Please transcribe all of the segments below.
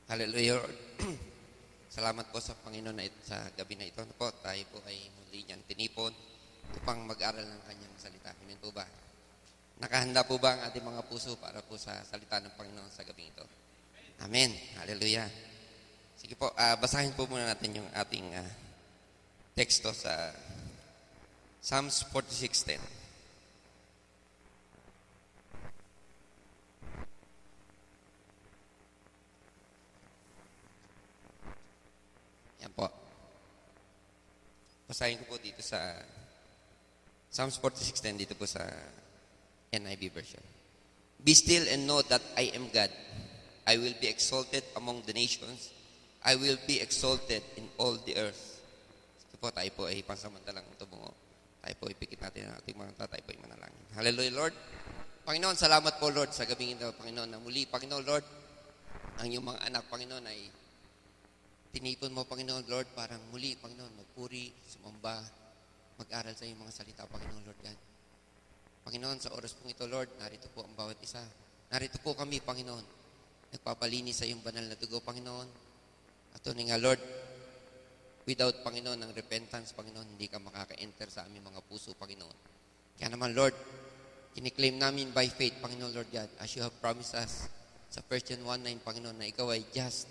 Hallelujah, Lord. Salamat po sa Panginoon na sa gabi na ito. Po, tayo po ay muli niyan tinipon upang mag-aral ng kanyang salita. Amen po ba? Nakahanda po ba ang ating mga puso para po sa salita ng Panginoon sa gabi ito? Amen. Hallelujah. Sige po, basahin po muna natin yung ating teksto sa Psalms 46:10. Yan po. Basahin ko po dito sa Psalms 46:10 dito po sa NIV version. Be still and know that I am God. I will be exalted among the nations. I will be exalted in all the earth. Ito po, tayo po ay pansamantalang tumungo. Tayo po ipikit natin ang ating mga tayo po ay manalangin. Hallelujah, Lord. Panginoon, salamat po, Lord, sa gabing ito, Panginoon, na muli, Panginoon, Lord, ang iyong mga anak, Panginoon, ay tinipon mo, Panginoon, Lord, parang muli, Panginoon, magpuri, sumamba, mag-aral sa iyong mga salita, Panginoon, Lord God. Panginoon, sa oras pong ito, Lord, narito po ang bawat isa. Narito po kami, Panginoon, nagpapalinis sa iyong banal na dugo, Panginoon. At tunay nga, Lord, without, Panginoon, ng repentance, Panginoon, hindi ka makaka-enter sa aming mga puso, Panginoon. Kaya naman, Lord, kiniklaim namin by faith, Panginoon, Lord God, as you have promised us sa 1 John 1:9, Panginoon, na ikaw ay just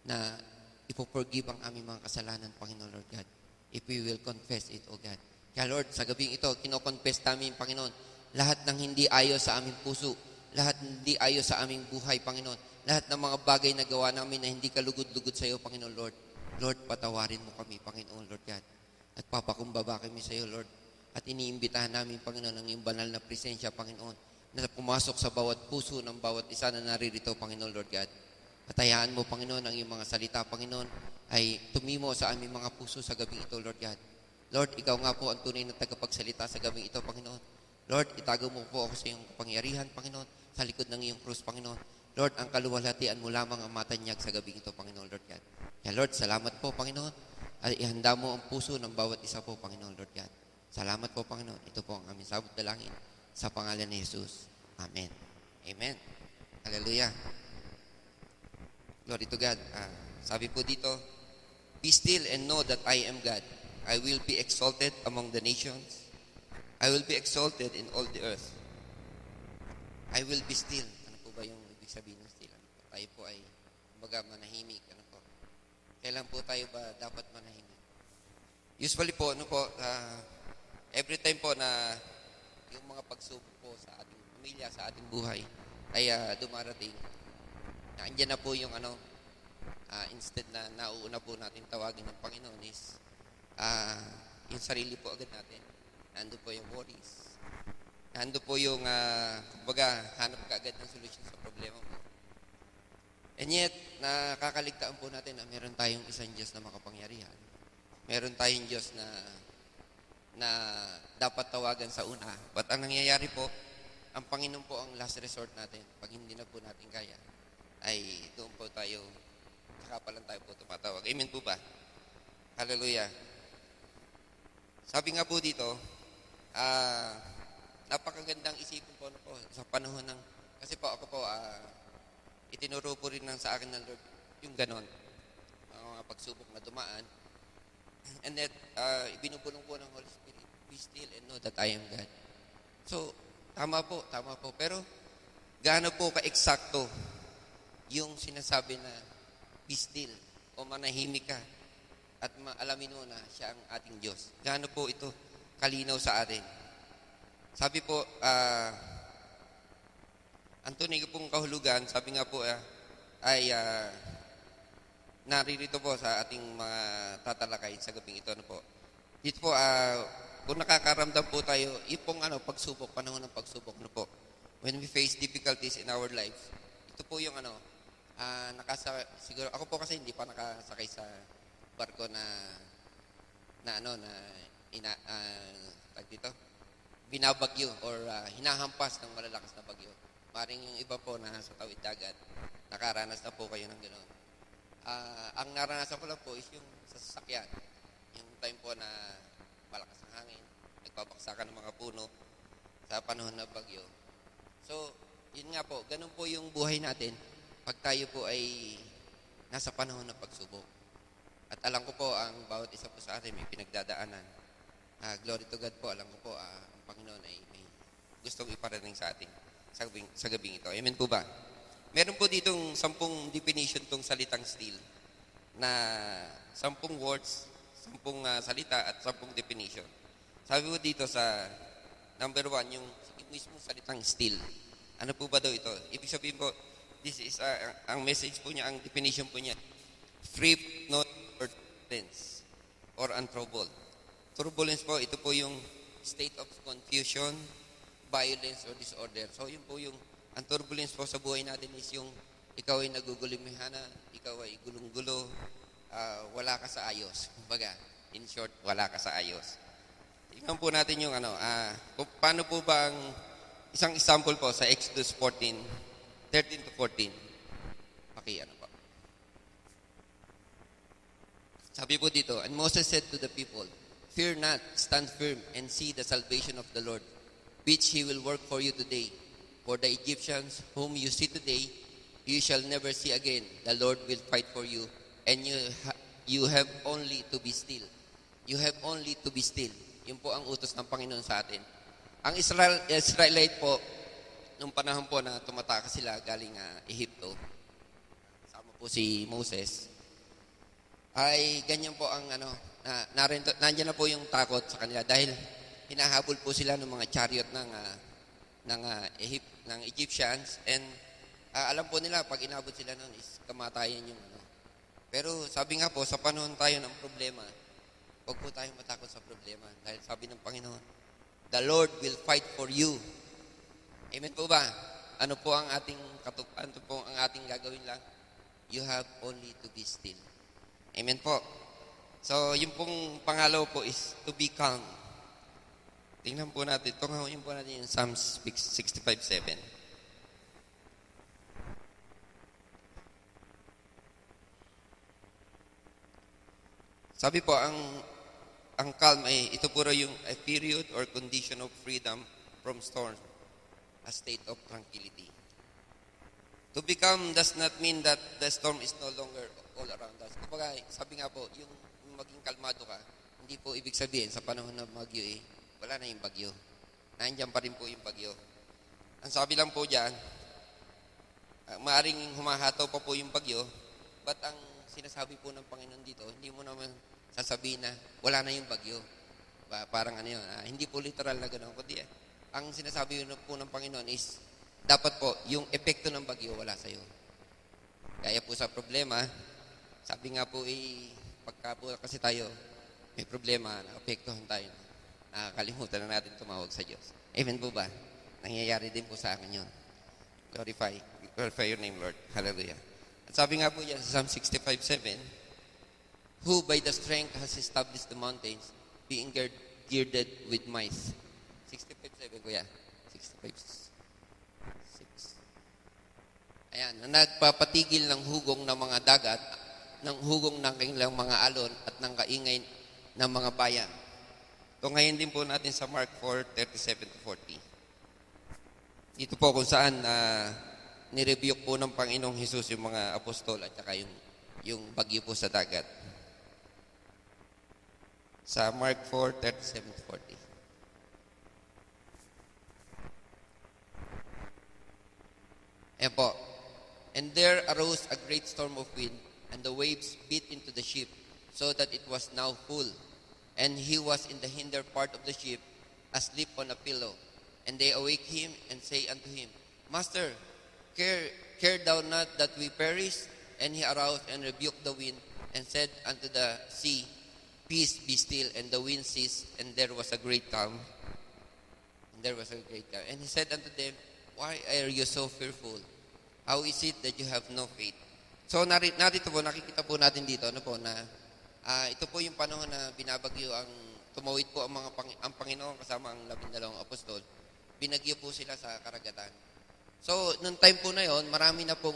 na ipoforgive ang aming mga kasalanan, Panginoon, Lord God, if we will confess it, O God. Kaya, Lord, sa gabing ito, kinoconfess namin, Panginoon, lahat ng hindi ayos sa aming puso, lahat hindi ayos sa aming buhay, Panginoon, lahat ng mga bagay na gawa namin na hindi kalugod-lugod sa iyo, Panginoon, Lord. Lord, patawarin mo kami, Panginoon, Lord God. Nagpapakumbaba kami sa iyo, Lord. At iniimbitahan namin, Panginoon, ang iyong banal na presensya, Panginoon, na pumasok sa bawat puso ng bawat isa na naririto, Panginoon, Lord God. At hayaan mo, Panginoon, ang iyong mga salita, Panginoon, ay tumimo sa aming mga puso sa gabing ito, Lord God. Lord, ikaw nga po ang tunay na tagapagsalita sa gabing ito, Panginoon. Lord, itago mo po ako sa iyong kapangyarihan, Panginoon, sa likod ng iyong krus, Panginoon. Lord, ang kaluwalhatian mo lamang ang matanyag sa gabing ito, Panginoon, Lord God. Kaya, Lord, salamat po, Panginoon. At ihanda mo ang puso ng bawat isa po, Panginoon, Lord God. Salamat po, Panginoon. Ito po ang aming sabot na langin sa pangalan ni Jesus. Amen. Amen. Hallelujah. Glory to God. Sabi po dito, be still and know that I am God. I will be exalted among the nations. I will be exalted in all the earth. I will be still. Ano po ba yung ibig sabihin ng still? Tayo po ay, kumbaga, manahimik. Ano po? Kailan po tayo ba dapat manahimik? Usually po, ano po, every time po na yung mga pagsubok po sa ating pamilya, sa ating buhay, ay dumarating, andyan na po yung instead na nauuna po natin tawagin ng Panginoon is yung sarili po agad natin. Nando po yung worries. Nando po yung kumbaga hanap ka agad ng solusyon sa problema mo. And yet, nakakaligtaan po natin na meron tayong isang Diyos na makapangyarihan. Meron tayong Diyos na dapat tawagan sa una. But ang nangyayari po, ang Panginoon po ang last resort natin. Pag hindi na po natin kaya, ay doon po tayo, saka pa lang tayo po tumatawag. Amen po ba? Hallelujah. Sabi nga po dito, napakagandang isipin po, sa panahon ng, kasi po ako po, itinuro po rin sa akin ng Lord yung ganon, mga pagsubok na dumaan. And that, ibinubulong po ng Holy Spirit, be still and know that I am God. So, tama po. Pero, gaano po ka-eksakto yung sinasabi na be still o manahimik ka at alamin mo na siya ang ating Diyos. Gaano po ito kalinaw sa atin? Sabi po, ang tunay pong kahulugan, sabi nga po ay naririto po sa ating mga tatalakay sa gabing ito. Po. Dito po, kung nakakaramdam po tayo, yung pagsubok, panahon ng pagsubok po. When we face difficulties in our lives, ito po yung siguro, ako po kasi hindi pa nakasakay sa barko na binabagyo or hinahampas ng malalakas na bagyo. Maring yung iba po na sa tawid dagat, nakaranas na po kayo ng gano'n. Ang naranasan ko lang po is yung sa sasakyan. Yung time po na malakas ang hangin, nagpabaksakan ng mga puno sa panahon na bagyo. So, yun nga po, ganun po yung buhay natin. Pag tayo po ay nasa panahon ng pagsubok. At alam ko po, ang bawat isa po sa atin may pinagdadaanan. Glory to God po, alam ko po, ang Panginoon ay may gustong iparating sa atin sa gabing ito. Amen po ba? Meron po ditong 10 definition tong salitang steal na 10 words, 10 salita at 10 definition. Sabi po dito sa number 1, yung mismo salitang steal. Ano po ba daw ito? Ibig sabihin po, this is ang message po niya, ang definition po niya, free, not or turbulence or untroubled. Turbulence po, ito po yung state of confusion, violence or disorder. So yun po yung ang turbulence po sa buhay natin is yung ikaw ay nagugulimihana, ikaw ay gulong-gulo, wala ka sa ayos. Kumbaga, in short, wala ka sa ayos. Tingnan po natin yung paano po ba ang isang example po sa Exodus 13 to 14. Po. Sabi po dito, and Moses said to the people, fear not, stand firm, and see the salvation of the Lord, which He will work for you today. For the Egyptians whom you see today, you shall never see again. The Lord will fight for you, and you have only to be still. You have only to be still. Yun po ang utos ng Panginoon sa atin. Ang Israelite po, nung panahon po na tumatakas sila galing Ehipto, kasama po si Moses, ay ganyan po ang nandiyan na po yung takot sa kanila dahil hinahabol po sila ng mga chariot ng Egyptians, and alam po nila pag inabot sila noon is kamatayan yung Pero sabi nga po, sa panahon tayo ng problema, huwag po tayong matakot sa problema dahil sabi ng Panginoon, the Lord will fight for you. Amen po ba? Ano po ang ating gagawin lang? You have only to be still. Amen po. So, yung pong pangalaw po is to be calm. Tingnan po natin. Tunghayin po natin yung Psalms 65:7. Sabi po, ang calm ay ito po yung a period or condition of freedom from storm, a state of tranquility. To be calm does not mean that the storm is no longer all around us. Kapag sabi nga po, yung maging kalmado ka, hindi po ibig sabihin sa panahon ng bagyo wala na yung bagyo. Nandiyan pa rin po yung bagyo. Ang sabi lang po dyan, maaring humahataw pa po yung bagyo, but ang sinasabi po ng Panginoon dito, hindi mo naman sasabihin na wala na yung bagyo. Parang hindi po literal na gano'n. Kundi ang sinasabi po ng Panginoon is, dapat po, yung epekto ng bagyo wala sa'yo. Kaya po sa problema, sabi nga po pagka po kasi tayo, may problema, naapektuhan tayo. Nakakalimutan na natin tumawag sa Diyos. Amen po ba? Nangyayari din po sa akin yun. Glorify your name, Lord. Hallelujah. At sabi nga po yan sa Psalm 65:7, who by the strength has established the mountains, being girded with might. 65:7, kuya. 65:6. Ayan, na nagpapatigil ng hugong ng mga dagat, ng hugong ng kanilang mga alon at ng kaingay ng mga bayan. Ito ngayon din po natin sa Mark 4:37-40. Dito po kung saan nirebuke po ng Panginoong Hesus yung mga apostol at saka yung bagyo po sa dagat. Sa Mark 4:37-40. Ayan po. And there arose a great storm of wind, and the waves beat into the ship, so that it was now full. And he was in the hinder part of the ship, asleep on a pillow. And they awake him and say unto him, Master, care thou not that we perish? And he aroused and rebuked the wind, and said unto the sea, Peace, be still. And the wind ceased, and there was a great calm. And he said unto them, Why are you so fearful? How is it that you have no faith? So narito po, nakikita po natin dito na ito po yung panahon na binabagyo tumawid po ang Panginoon kasama ang 12 apostol. Binagyo po sila sa karagatan. So, nung time po na yon, marami na pong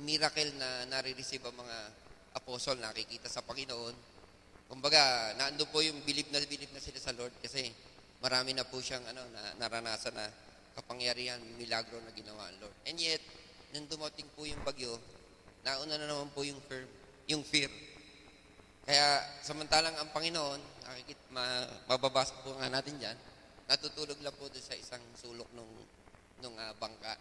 miracle na nare-receive ang mga apostol, nakikita sa Panginoon. Kumbaga, naandun po yung believe na sila sa Lord kasi marami na po siyang naranasan na kapangyarihan, milagro na ginawa ang Lord. And yet, nung dumating po yung bagyo, nauna na naman po yung fear. Kaya samantalang ang Panginoon, mababasa po nga natin dyan, natutulog lang po doon sa isang sulok nung bangka.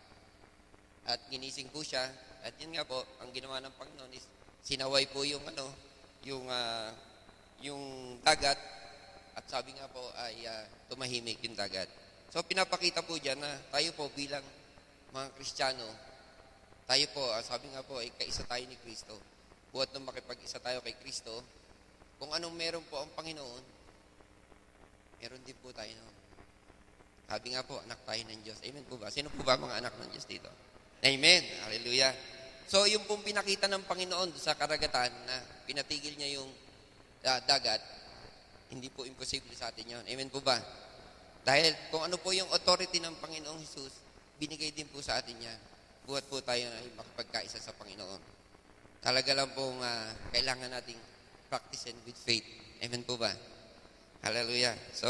At ginising po siya, at yun nga po, ang ginawa ng Panginoon is sinaway po yung dagat, at sabi nga po ay tumahimik yung dagat. So pinapakita po dyan na tayo po bilang mga Kristiyano, tayo po, sabi nga po, ay kaisa tayo ni Kristo. Buhat nung makipag-isa tayo kay Kristo, kung anong meron po ang Panginoon, meron din po tayo. No? Sabi nga po, anak tayo ng Diyos. Amen po ba? Sino po ba mga anak ng Diyos dito? Amen. Hallelujah. So, yung pong pinakita ng Panginoon sa karagatan na pinatigil niya yung dagat, hindi po imposible sa atin yun. Amen po ba? Dahil kung ano po yung authority ng Panginoong Jesus, binigay din po sa atin yan. Buhat po tayo ay makapagkaisa sa Panginoon. Talaga lang pong kailangan nating practice with faith. Amen po ba? Hallelujah. So,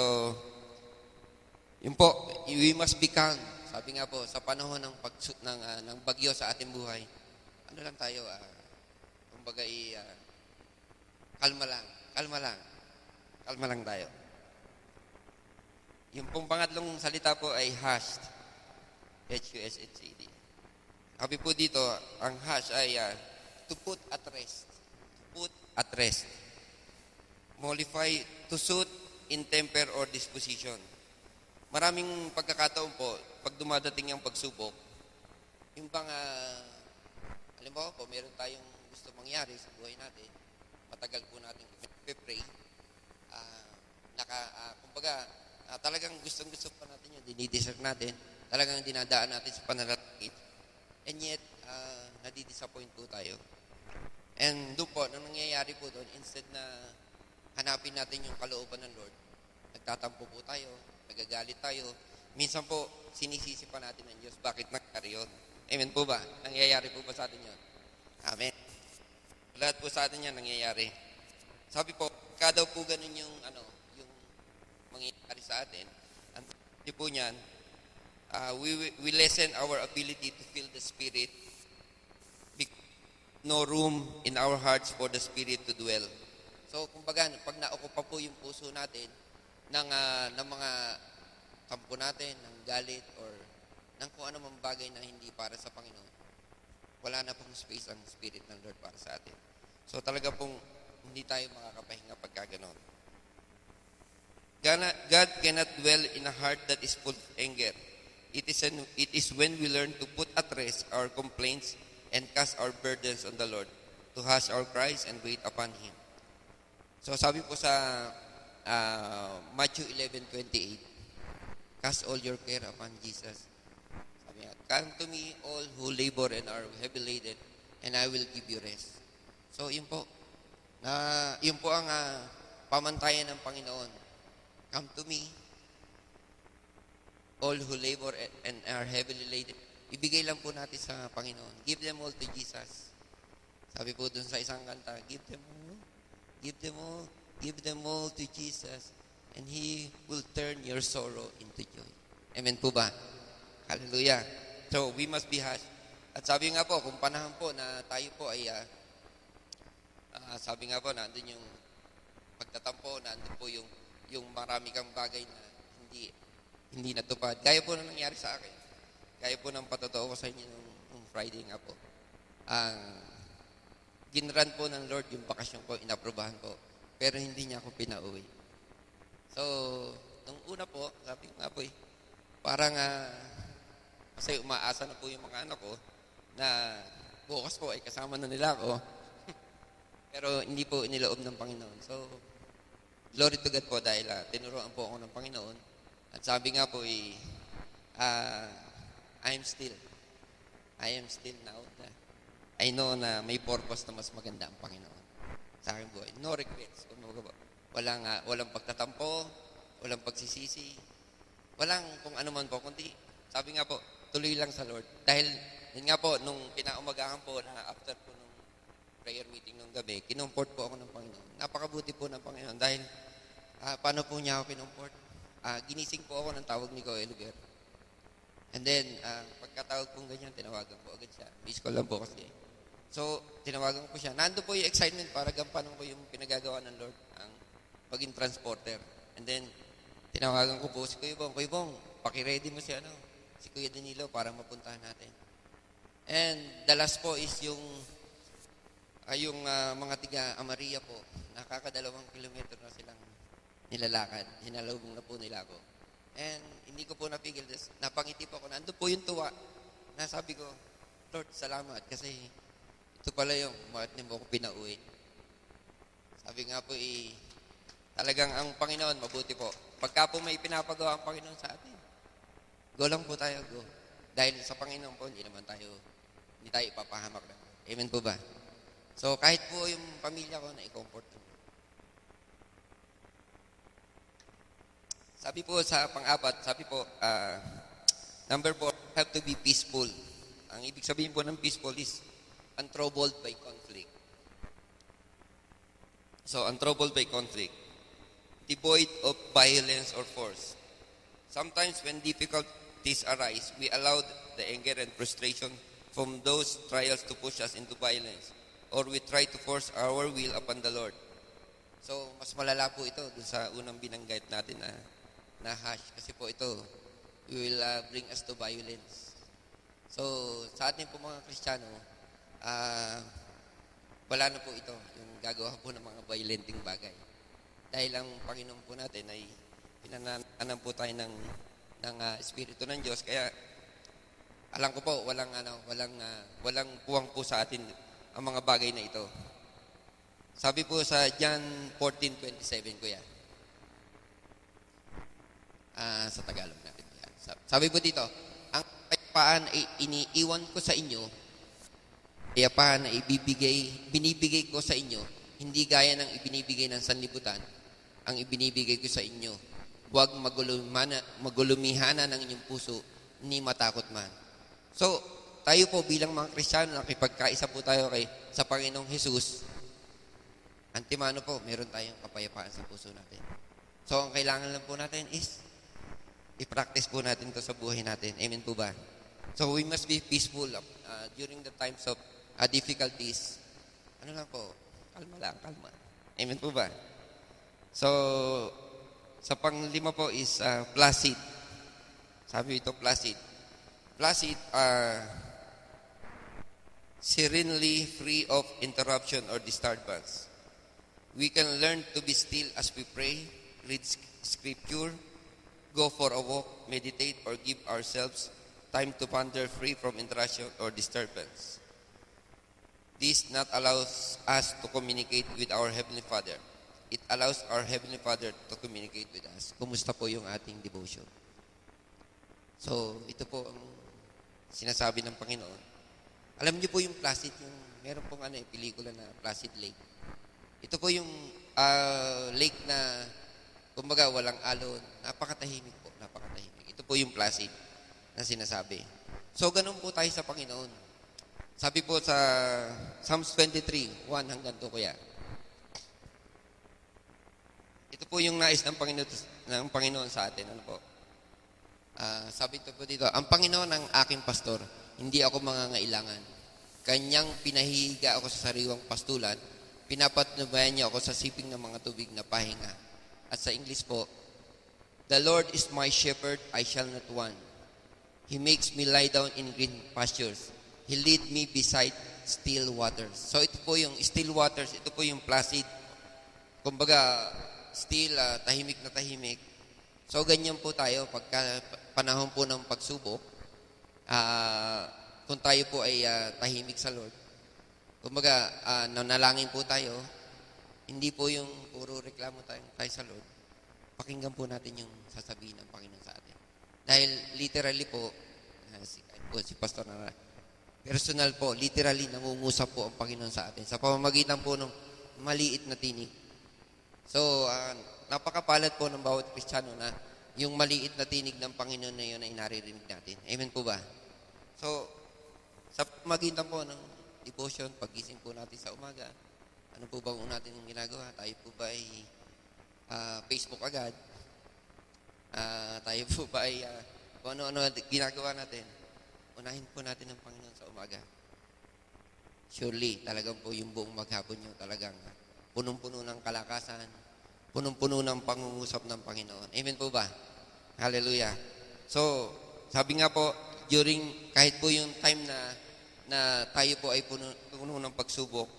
yun po, we must be calm. Sabi nga po, sa panahon ng bagyo sa ating buhay, ano lang tayo, kumbaga kalma lang tayo. Yung pong pangatlong salita po ay hushed. H-U-S-H-E-D. Sabi po dito, ang hush ay to put at rest. To put at rest. Mollify, to suit in temper or disposition. Maraming pagkakataon po, pag dumadating yung pagsubok, yung bang, halimbawa po, meron tayong gusto mangyari sa buhay natin, matagal po natin i-pray, kumbaga, talagang gustong-gusto pa natin yun, dinideserve natin, talagang dinadaan natin sa panalangin, and yet, nadidisappoint po tayo. And doon po, nang nangyayari po doon, instead na hanapin natin yung kalooban ng Lord, nagtatampo po tayo, nagagalit tayo, minsan po, sinisisi pa natin ng Diyos, bakit nangyari yun? Amen po ba? Nangyayari po ba sa atin yun? Amen. Lahat po sa atin yan nangyayari. Sabi po, daw po ganun yung mangyayari sa atin, ang po niyan, we lessen our ability to feel the Spirit. No room in our hearts for the Spirit to dwell. So, kumbaga, pag naokupa po yung puso natin ng mga tampo natin, ng galit, or ng kung ano mang bagay na hindi para sa Panginoon, wala na pong space ang Spirit ng Lord para sa atin. So, talaga pong hindi tayo makakapahinga pagka ganon. God cannot dwell in a heart that is full of anger. It is when we learn to put at rest our complaints and cast our burdens on the Lord, to hush our cries and wait upon Him. So sabi po sa Matthew 11:28, cast all your care upon Jesus. Sabi niya, come to me all who labor and are heavy laden, and I will give you rest. So yun po ang pamantayan ng Panginoon. Come to me, all who labor and are heavily laden. Ibigay lang po natin sa Panginoon. Give them all to Jesus. Sabi po dun sa isang kanta, give them all to Jesus, and He will turn your sorrow into joy. Amen po ba? Hallelujah. So, we must be hushed. At sabi nga po, kung panahon po na tayo po ay, sabi nga po, nandun yung pagtatampo, nandun po yung marami kang bagay na hindi natupad. Gaya po na nangyari sa akin. Gaya po ng patotoo ko sa inyo nung Friday nga po. Ginran po ng Lord yung bakasyon ko, inaprubahan ko. Pero hindi niya ako pinauwi. So, nung una po, sabi ko nga po parang kasi umaasa na po yung mga anak ko na bukas po ay kasama na nila ako. Pero hindi po iniloob ng Panginoon. So, glory to God po dahil tinuruan po ako ng Panginoon. At sabi nga po I am still now. I know na may purpose na mas maganda ang Panginoon sa aking buhay. No regrets. Walang pagtatampo, walang pagsisisi, walang kung ano man po. Kundi, sabi nga po, tuloy lang sa Lord. Dahil, yun nga po, nung pinaumagahan po na after po nung prayer meeting nung gabi, kinumport po ako ng Panginoon. Napakabuti po ng Panginoon dahil paano po niya ako kinumport? Ginising po ako ng tawag ni Kuya Luger. And then, pagkatawag pong ganyan, tinawagan po agad siya. Miss ko lang po kasi. So, tinawagan ko siya. Nando po yung excitement para gampanan ko yung pinagagawa ng Lord, ang maging transporter. And then, tinawagan ko po si Kuya Bong, paki-ready mo si Kuya Danilo para mapuntahan natin. And the last po is yung mga tiga Amaria po, nakaka2 kilometro na silang nilalakad. Hinalubong na po nila ako. And hindi ko po napigil. Napangiti po ako. Nandun po yung tuwa. Nasabi ko, Lord, salamat kasi ito pala yung bakit niyo mo ako pinauwi. Sabi nga po talagang ang Panginoon, mabuti po. Pagka po may pinapagawa ang Panginoon sa atin, go lang po tayo, go. Dahil sa Panginoon po, hindi tayo ipapahamak lang. Amen po ba? So, kahit po yung pamilya ko, na-comfort ko. Sabi po sa pang-apat, number 4, have to be peaceful. Ang ibig sabihin po ng peaceful is untroubled by conflict. So, untroubled by conflict. Devoid of violence or force. Sometimes when difficulties arise, we allow the anger and frustration from those trials to push us into violence, or we try to force our will upon the Lord. So, mas malala po ito dun sa unang binanggit natin na hash. Kasi po ito, will bring us to violence. So, sa atin po mga Kristiyano, wala na po ito, yung gagawa po ng mga violenting bagay. Dahil ang Panginoon po natin ay pinananan po tayo ng Espiritu ng Diyos. Kaya, alam ko po, walang puwang po sa atin ang mga bagay na ito. Sabi po sa John 14:27, kuya. Sa Tagalog natin. Sabi po dito, ang kapayapaan ay iniiwan ko sa inyo, kapayapaan na binibigay ko sa inyo, hindi gaya ng ibinibigay ng sanlibutan, ang ibinibigay ko sa inyo. Huwag magulumihana ng inyong puso, ni matakot man. So, tayo po bilang mga Kristiyano, nakipagkaisa po tayo sa Panginoong Jesus, antimano po, meron tayong kapayapaan sa puso natin. So, ang kailangan lang po natin is i-practice po natin to sa buhay natin. Amen po ba? So, we must be peaceful during the times of difficulties. Ano lang po? Kalma lang, kalma. Amen po ba? So, sa pang-5 po is placid. Sabi ito, placid. Placid serenely free of interruption or disturbance. We can learn to be still as we pray, read scripture, go for a walk, meditate, or give ourselves time to ponder free from interruption or disturbance. This not allows us to communicate with our Heavenly Father. It allows our Heavenly Father to communicate with us. Kumusta po yung ating devotion? So, ito po ang sinasabi ng Panginoon. Alam niyo po yung Placid, yung meron pong pelikula na Placid Lake. Ito po yung lake na kumbaga walang alon, napakatahimik po, napakatahimik. Ito po yung Placid na sinasabi. So, ganun po tayo sa Panginoon. Sabi po sa Psalms 23, 1 hanggang 2, kuya. Ito po yung nais ng Panginoon sa atin. Ano po? Sabi ito po dito, ang Panginoon ang aking pastor, hindi ako mangangailangan. Kanyang pinahihiga ako sa sariwang pastulan, pinapatnubayan niya ako sa siping ng mga tubig na pahinga. At sa English po, the Lord is my shepherd, I shall not want. He makes me lie down in green pastures. He lead me beside still waters. So ito po yung still waters, ito po yung placid. Kumbaga, still, tahimik na tahimik. So ganyan po tayo pagka panahon po ng pagsubok, kung tayo po ay tahimik sa Lord. Kumbaga, nanalangin po tayo, hindi po yung puro reklamo tayo sa Lord. Pakinggan po natin yung sasabihin ng Panginoon sa atin. Dahil literally po, si Pastor na personal po, literally nangungusap po ang Panginoon sa atin sa pamamagitan po ng maliit na tinig. So, napakapalad po ng bawat Kristiyano na yung maliit na tinig ng Panginoon na yun ay naririnig natin. Amen po ba? So, sa pamamagitan po ng devotion, pagising po natin sa umaga, ano po bang natin yung ginagawa? Tayo po ba ay Facebook agad? Tayo po ba ay kung ano-ano ginagawa natin? Unahin po natin ang Panginoon sa umaga. surely, talagang po yung buong maghapon nyo talagang punong-puno ng kalakasan, punong-puno ng pangungusap ng Panginoon. Amen po ba? Hallelujah. So, sabi nga po, kahit po yung time na tayo po ay puno ng pagsubok,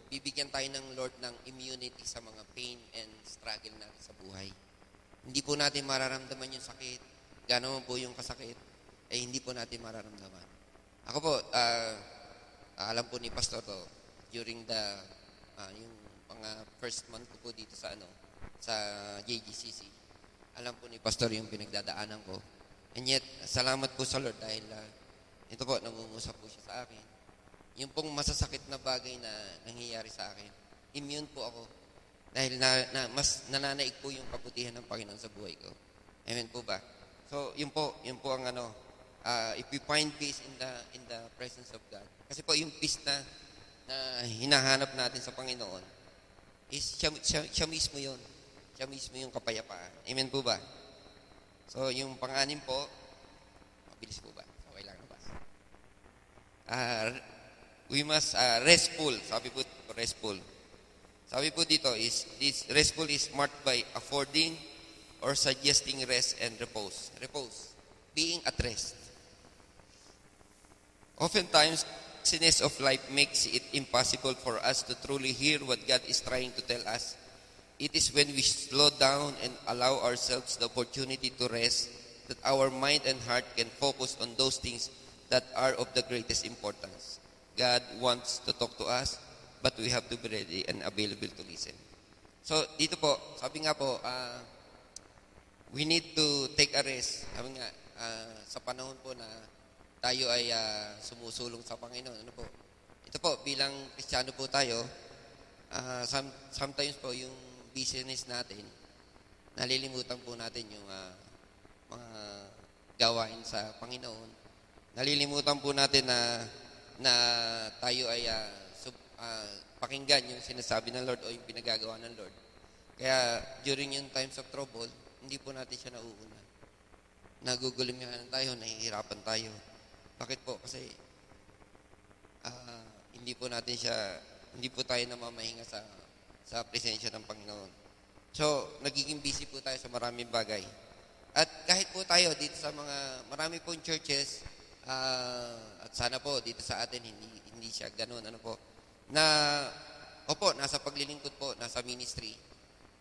bibigyan tayo ng Lord ng immunity sa mga pain and struggle natin sa buhay. Hindi po natin mararamdaman yung sakit. Gano'n po yung kasakit, hindi po natin mararamdaman. Ako po, alam po ni Pastor to, during yung mga first month ko po dito sa JGCC, alam po ni Pastor yung pinagdadaanan ko. And yet, salamat po sa Lord dahil ito po, nangungusap po siya sa akin. Yung pong masasakit na bagay na nangyayari sa akin, immune po ako. Dahil mas nananaig po yung kabutihan ng Panginoon sa buhay ko. Amen po ba? So, yun po ang if we find peace in the presence of God. Kasi po yung peace na hinahanap natin sa Panginoon is siya mismo yun. Siya mismo yung kapayapaan. Amen po ba? So, yung pang-anim po, mabilis po ba? Okay lang ba? We must restful. Sabi po, restful. Sabi po dito is, this restful is marked by affording or suggesting rest and repose. Repose. Being at rest. Oftentimes, busyness of life makes it impossible for us to truly hear what God is trying to tell us. It is when we slow down and allow ourselves the opportunity to rest that our mind and heart can focus on those things that are of the greatest importance. God wants to talk to us, but we have to be ready and available to listen. So, dito po, sabi nga po, we need to take a rest. Sabi nga, sa panahon po na tayo ay sumusulong sa Panginoon. Ano po? Ito po, bilang Kristiyano po tayo, sometimes po yung business natin, nalilimutan po natin yung mga gawain sa Panginoon. Nalilimutan po natin na tayo ay pakinggan yung sinasabi ng Lord o yung pinagagawa ng Lord. Kaya during yung times of trouble, hindi po natin siya nauuna. Nagugulimyahan tayo, nahihirapan tayo. Bakit po? Kasi hindi po tayo namamahinga sa presensya ng Panginoon. So, nagiging busy po tayo sa maraming bagay. At kahit po tayo dito sa marami pong churches, at sana po dito sa atin hindi siya ganoon, ano po, nasa paglilingkod po, nasa ministry.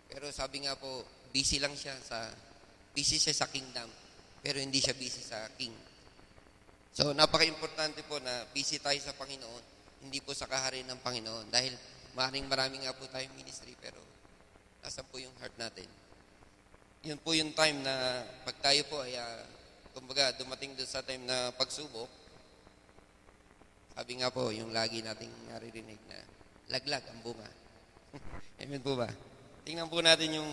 Pero sabi nga po, busy siya sa kingdom, pero hindi siya busy sa king. So, napaka-importante po na busy tayo sa Panginoon, hindi po sa kaharian ng Panginoon. Dahil maraming nga po tayong ministry, pero nasan po yung heart natin? Yun po yung time na pag tayo po ay, kumbaga, dumating doon sa time na pagsubok, sabi nga po, yung lagi nating naririnig na laglag ang bunga. Amen po ba? Tingnan po natin yung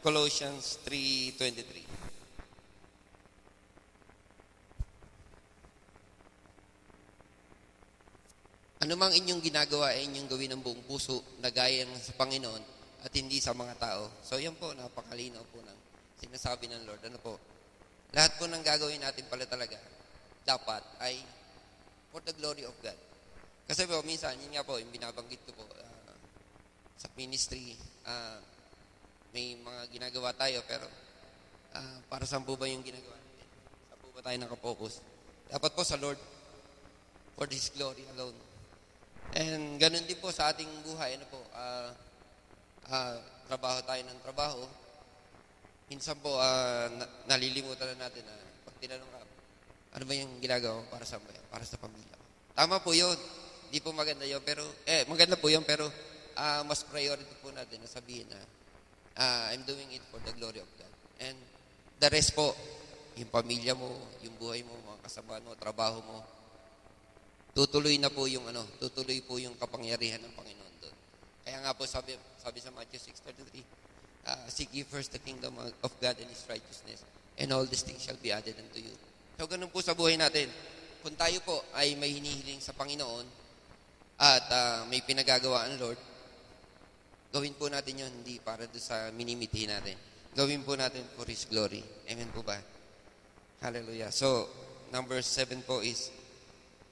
Colossians 3:23. Ano mang inyong ginagawa ay inyong gawin ng buong puso na gaya sa Panginoon at hindi sa mga tao. So yan po, napakalinaw po ng sinasabi ng Lord. Ano po? Lahat po ng gagawin natin pala talaga dapat ay for the glory of God. Kasi po, minsan, yun nga po, yung binabanggit ko po sa ministry, may mga ginagawa tayo, pero para saan po ba yung ginagawa natin? Saan po ba tayo nakapokus? Dapat po sa Lord, for His glory alone. And ganun din po sa ating buhay, ano po, trabaho tayo ng trabaho. Minsan po, nalilimutan na natin na pag tinanong ka, ano ba yung ginagawa mo para sa pamilya ko? Tama po yun. Hindi po maganda yun, pero, maganda po yun, pero mas priority po natin na sabihin na I'm doing it for the glory of God. And the rest po, yung pamilya mo, yung buhay mo, mga kasama mo, trabaho mo, tutuloy po yung kapangyarihan ng Panginoon doon. Kaya nga po sabi sa Matthew 6:33, seek ye first the kingdom of God and His righteousness, and all these things shall be added unto you. So ganun po sa buhay natin. Kung tayo po ay may hinihiling sa Panginoon at may pinagagawa ang Lord, gawin po natin yun, hindi para doon sa minimiti natin. Gawin po natin for His glory. Amen po ba? Hallelujah. So, number 7 po is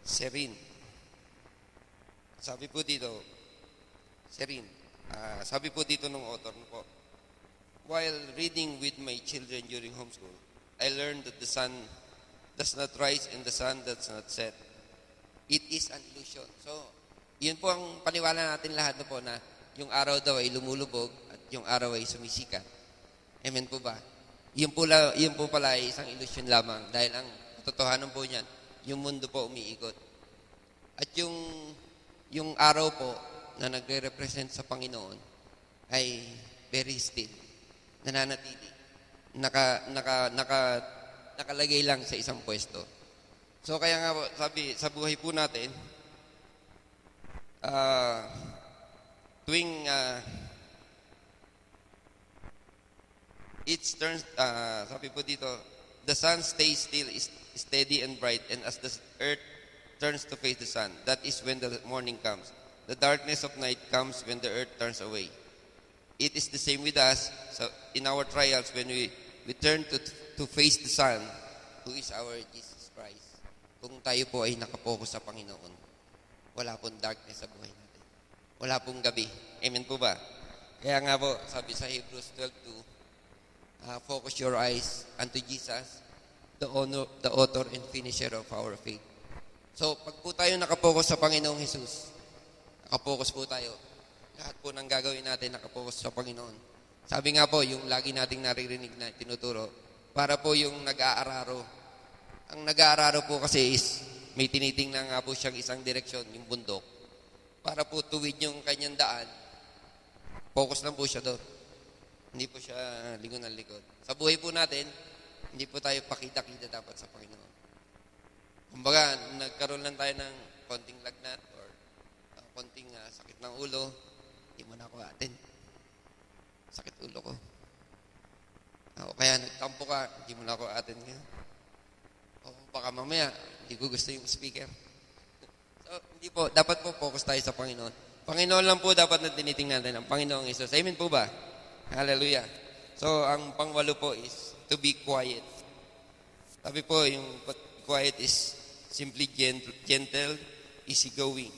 Serin. sabi po dito, Serene, sabi po dito ng author po, while reading with my children during homeschool, I learned that the sun does not rise and the sun does not set. It is an illusion. So, yun po ang paniwala natin lahat na po na yung araw daw ay lumulubog at yung araw ay sumisikat. Amen po ba? Yun po pala ay isang illusion lamang dahil ang totohanan po niyan, yung mundo po umiikot. At yung araw po na nagre-represent sa Panginoon ay very still, nananatili, nakalagay lang sa isang pwesto. So kaya nga po, sabi, sa buhay po natin, tuwing each turns, sabi po dito, the sun stays still, is steady and bright, and as the earth turns to face the sun, that is when the morning comes. The darkness of night comes when the earth turns away. It is the same with us. So in our trials, when we turn to face the sun, who is our Jesus Christ. Kung tayo po ay nakapokus sa Panginoon, wala pong darkness sa buhay natin. Wala pong gabi. Amen po ba? Kaya nga po, sabi sa Hebrews 12:2, focus your eyes unto Jesus, the author and finisher of our faith. So, pag po tayo nakapokus sa Panginoong Jesus, nakapokus po tayo. Lahat po ng gagawin natin nakapokus sa Panginoon. Sabi nga po, yung lagi nating naririnig na tinuturo, para po yung nag-aararo. Ang nag-aararo po kasi is, may tinitingnan nga po siyang isang direksyon, yung bundok. Para po tuwid yung kanyang daan, focus lang po siya doon. Hindi po siya lingon ng likod. Sa buhay po natin, hindi po tayo pakita-kita dapat sa Panginoon. Kumbaga, nagkaroon lang tayo ng konting lagnat or konting sakit ng ulo, hindi mo na ako atin. Sakit ulo ko. O kaya nagtampo ka, hindi mo na ako atin ngayon. O baka mamaya, hindi ko gusto yung speaker. So, hindi po, dapat po focus tayo sa Panginoon. Panginoon lang po dapat na tinitingnan natin, ang Panginoong Isus. Amen po ba? Hallelujah. So, ang pangwalo po is to be quiet. Sabi po, yung quiet is simply gentle, easygoing.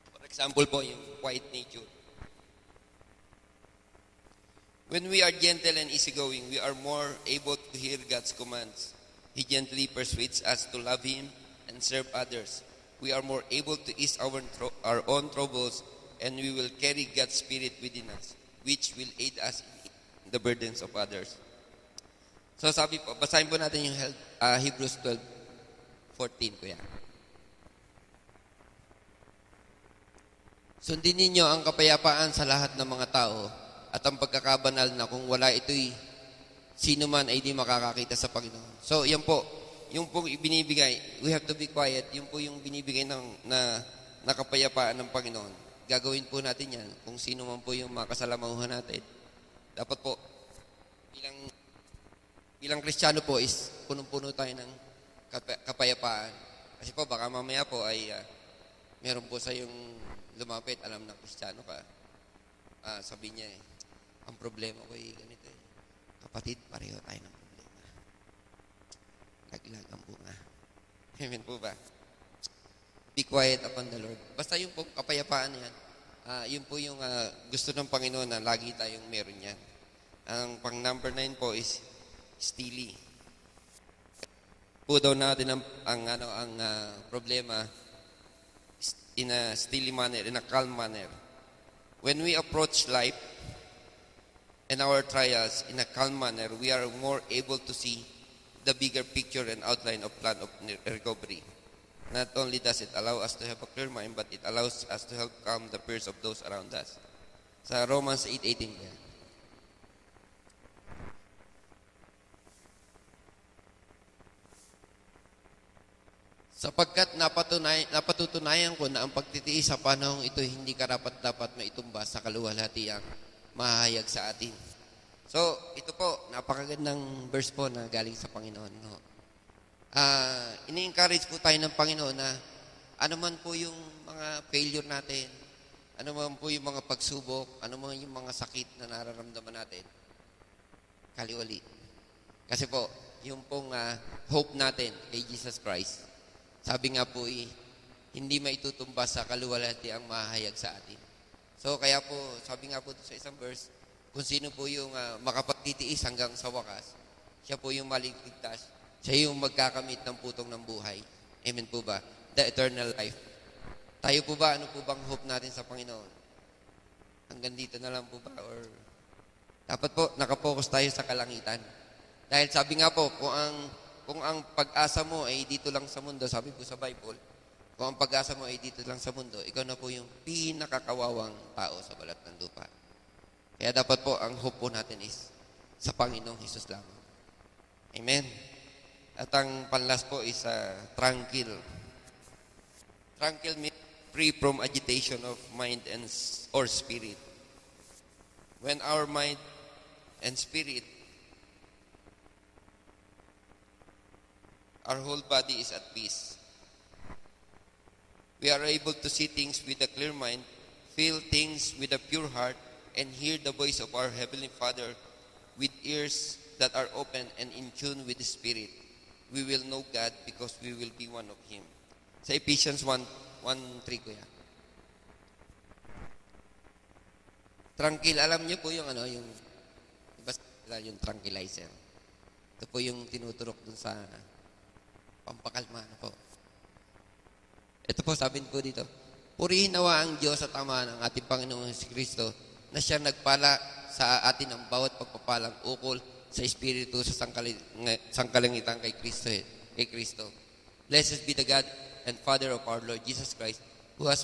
For example po, yung quiet nature. When we are gentle and easygoing, we are more able to hear God's commands. He gently persuades us to love Him and serve others. We are more able to ease our own troubles, and we will carry God's Spirit within us, which will aid us in the burdens of others. So sabi po, basahin po natin yung Hebrews 12:14, kuya. Sundin ninyo ang kapayapaan sa lahat ng mga tao at ang pagkakabanal na kung wala ito'y sino man ay di makakakita sa Panginoon. So yan po, yung pong ibinibigay, we have to be quiet, yung po yung binibigay na kapayapaan ng Panginoon. Gagawin po natin yan kung sino man po yung makasalamahan natin. Dapat po, bilang Kristiyano po is punong-puno tayo ng kapayapaan. Kasi po baka mamaya po ay meron po sa yung lumapit, alam na Kristiyano ka. Sabi niya ang problema ko ay ganito eh. Kapatid, pareho tayo ng problema. Laglag ang bunga. Amen po ba? Be quiet upon the Lord. Basta yung po kapayapaan yan, yun po yung gusto ng Panginoon na lagi tayong meron yan. Ang pang number 9 po is steely. Po daw natin ang problema in a steely manner, in a calm manner. When we approach life and our trials in a calm manner, we are more able to see the bigger picture and outline of plan of recovery. Not only does it allow us to have a clear mind, but it allows us to help calm the fears of those around us. Sa Romans 8:18. Sapagkat napatutunayan ko na ang pagtitiis sa panahong ito hindi karapat-dapat maitumba sa kaluwalhatiang mahayag sa atin. So, ito po, napakagandang verse po na galing sa Panginoon. No? Ini-encourage po tayo ng Panginoon na ano man po yung mga failure natin, ano man po yung mga pagsubok, ano man yung mga sakit na nararamdaman natin, kaliwali. Kasi po, yung pong hope natin kay Jesus Christ, Sabi nga po hindi maitutumba sa kaluwalhati ang mahayag sa atin. So kaya po, sabi nga po sa isang verse, kung sino po yung makapagtitiis hanggang sa wakas, siya po yung maligligtas. Siya yung magkakamit ng putong ng buhay. Amen po ba? The eternal life. Tayo po ba, ano po bang hope natin sa Panginoon? Hanggang dito na lang po ba? Or dapat po, nakapokus tayo sa kalangitan. Dahil sabi nga po, kung ang pag-asa mo ay dito lang sa mundo, sabi po sa Bible, kung ang pag-asa mo ay dito lang sa mundo, ikaw na po yung pinakakawawang tao sa balat ng lupa. Kaya dapat po, ang hope po natin is sa Panginoong Hesus lamang. Amen. At ang panlas po is tranquil. Tranquil means free from agitation of mind or spirit. When our mind and spirit, our whole body is at peace. We are able to see things with a clear mind, feel things with a pure heart, and hear the voice of our Heavenly Father with ears that are open and in tune with the Spirit. We will know God because we will be one of Him. Sa Ephesians 1:3 ko yan. Tranquil, alam niyo po yung yung tranquilizer. Ito po yung tinuturok dun sa pampakalma na po. Ito po, sabi ko dito, purihin nawa ang Diyos at Ama ng ating Panginoong Kristo na siya nagpala sa atin ang bawat pagpapalang ukol sa Espiritu sa sangkalangitan kay Kristo. Blessed be the God and Father of our Lord Jesus Christ, who has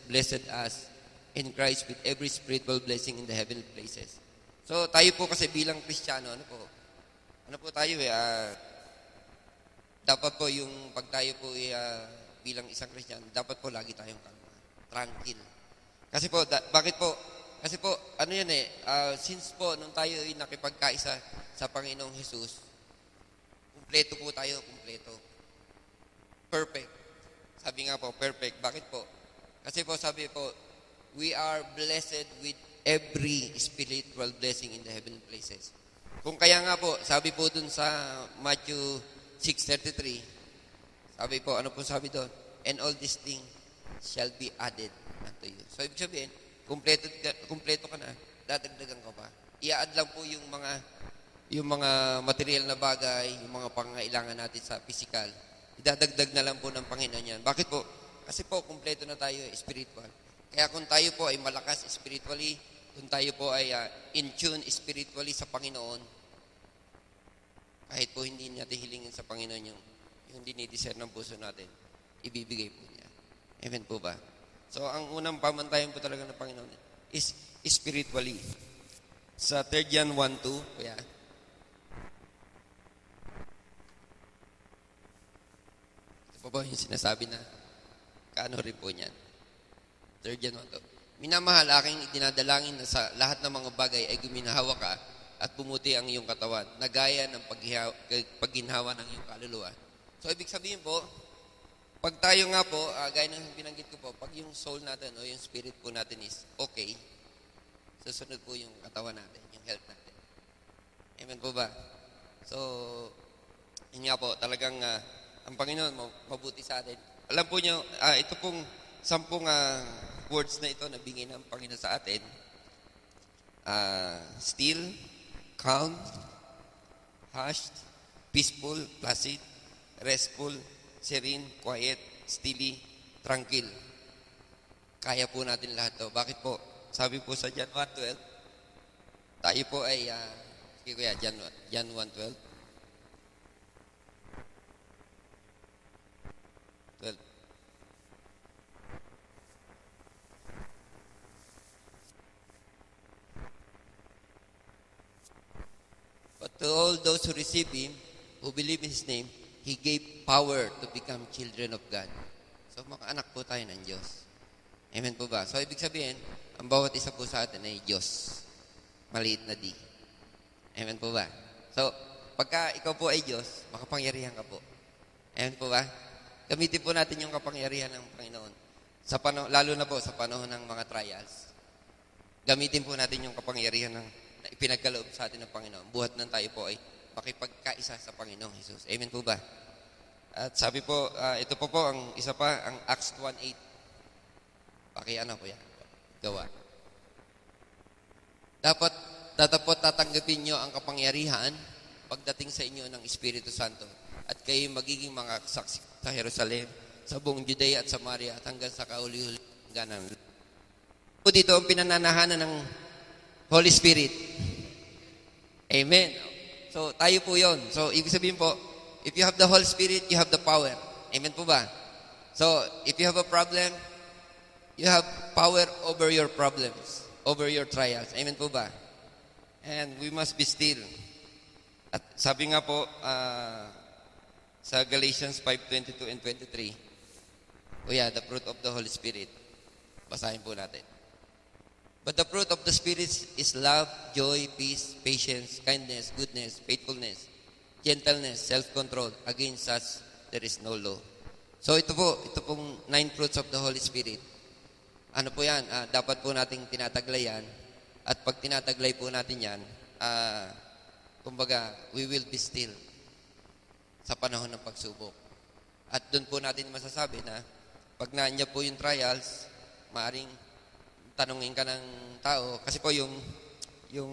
blessed us in Christ with every spiritual blessing in the heavenly places. So, tayo po kasi bilang Kristiyano, ano po tayo dapat po yung pag tayo po bilang isang Kristiyano, dapat po lagi tayong kalma, tranquil. Kasi po, bakit po? Kasi po, since po, nung tayo ay nakipagkaisa sa Panginoong Jesus, kumpleto po tayo, kumpleto. Perfect. Sabi nga po, perfect. Bakit po? Kasi po, sabi po, we are blessed with every spiritual blessing in the heavenly places. Kung kaya nga po, sabi po dun sa Matthew 6:33, sabi po, ano po sabi doon? And all these things shall be added unto you. So, ibig sabihin, kumpleto ka na, dadagdagan ka pa. I-add lang po yung mga material na bagay, yung mga pangangailangan natin sa physical. Idadagdag na lang po ng Panginoon yan. Bakit po? Kasi po, kumpleto na tayo spiritual. Kaya kung tayo po ay malakas spiritually, kung tayo po ay in tune spiritually sa Panginoon, kahit po hindi natin hilingin sa Panginoon yung dinidiscern ng puso natin, ibibigay po niya. Amen po ba? So, ang unang pamantayan po talaga ng Panginoon is spiritually. Sa 3 John 1:2, kaya, ito po ba yung sinasabi na kaano rin po niyan? 3 John 1:2. Minamahal, aking idinadalangin na sa lahat ng mga bagay ay guminahawa ka at pumuti ang iyong katawan, na gaya ng pagginhawa ng iyong kaluluwa. So, ibig sabihin po, pag tayo nga po, gaya ng binanggit ko po, pag yung soul natin o yung spirit po natin is okay, susunod po yung katawan natin, yung health natin. Amen po ba? So, yun nga po, talagang ang Panginoon mabuti sa atin. Alam po nyo, ito pong 10 words na ito na bigay ng Panginoon sa atin. Still, calm, hushed, peaceful, placid, restful, serene, quiet, steady, tranquil. Kaya po natin lahat to. Bakit po? Sabi po sa John 1:12, tayo po ay, sige kuya, John 1:12. 12. But to all those who receive Him, who believe in His name, He gave power to become children of God. So, makaanak po tayo ng Diyos. Amen po ba? So, ibig sabihin, ang bawat isa po sa atin ay Diyos. Maliit na D. Amen po ba? So, pagka ikaw po ay Diyos, makapangyarihan ka po. Amen po ba? Gamitin po natin yung kapangyarihan ng Panginoon. Lalo na po sa panahon ng mga trials. Gamitin po natin yung kapangyarihan na ipinagkaloob sa atin ng Panginoon. Buhat nang tayo po ay makipagkaisa sa Panginoong Jesus. Amen po ba? At sabi po, ito po ang isa pa, ang Acts 1:8. Po yan. Gawa. Datapot tatanggapin nyo ang kapangyarihan pagdating sa inyo ng Espiritu Santo. At kayo magiging mga saksi sa Jerusalem, sa buong Judea at Samaria, at hanggang sa kauli-huli hangganan. Dito ang pinananahanan ng Holy Spirit. Amen. So, tayo po yon. So, ibig sabihin po, if you have the Holy Spirit, you have the power. Amen po ba? So, if you have a problem, you have power over your problems, over your trials. Amen po ba? And we must be still. At sabi nga po, sa Galatians 5:22 and 23, the fruit of the Holy Spirit. Basahin po natin. But the fruit of the Spirit is love, joy, peace, patience, kindness, goodness, faithfulness, gentleness, self-control. Against such, there is no law. So ito pong 9 fruits of the Holy Spirit. Ano po yan? Dapat po nating tinataglayan. At pag tinataglay po natin yan, kumbaga, we will be still sa panahon ng pagsubok. At doon po natin masasabi na pag naanya po yung trials, maaring tanungin ka ng tao. Kasi po yung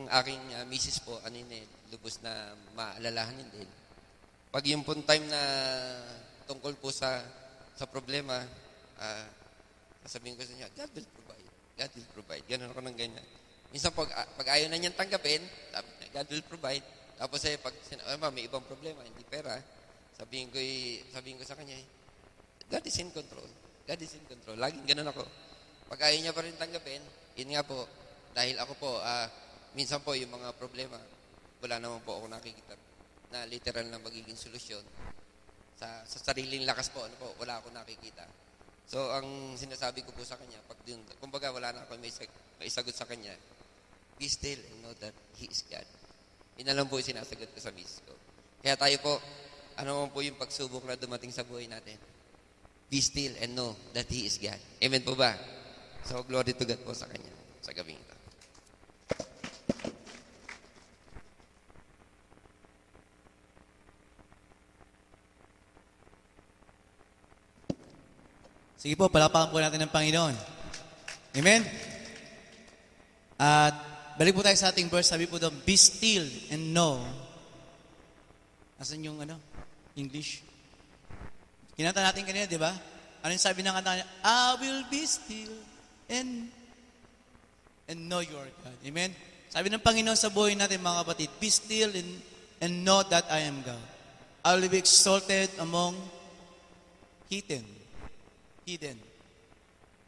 aking misis po, lubos na maalalahanin din. Pag yung po time na tungkol po sa problema, sasabihin ko sa niya, God will provide. God will provide. Ganun ako ng ganyan. Minsan pag ayaw na niyang tanggapin, sabi niya, God will provide. Tapos pag may ibang problema, hindi pera, sabihin ko sa kanya, God is in control. God is in control. Laging ganun ako. Pag ayaw niya pa rin tanggapin, yun nga po, dahil ako po, minsan po yung mga problema, wala naman po ako nakikita na literal na magiging solusyon. Sa sariling lakas po, wala ako nakikita. So, ang sinasabi ko po sa kanya, kumbaga wala na ako may sagot sa kanya, be still and know that He is God. Yun na lang po yung sinasagot ko sa miss ko. Kaya tayo po, ano man po yung pagsubok na dumating sa buhay natin, be still and know that He is God. Amen po ba? So, glory to God po sa kanya sa gabing ito. Sige po, palapakan po natin ng Panginoon. Amen? At balik po tayo sa ating verse. Sabi po doon, be still and know. Asan yung English? Kinanta natin kanina, di ba? Ano yung sabi ng kanta niya? I will be still and know you are God. Amen? Sabi ng Panginoon sa buhay natin, mga kapatid, be still and know that I am God. I will be exalted among heathen.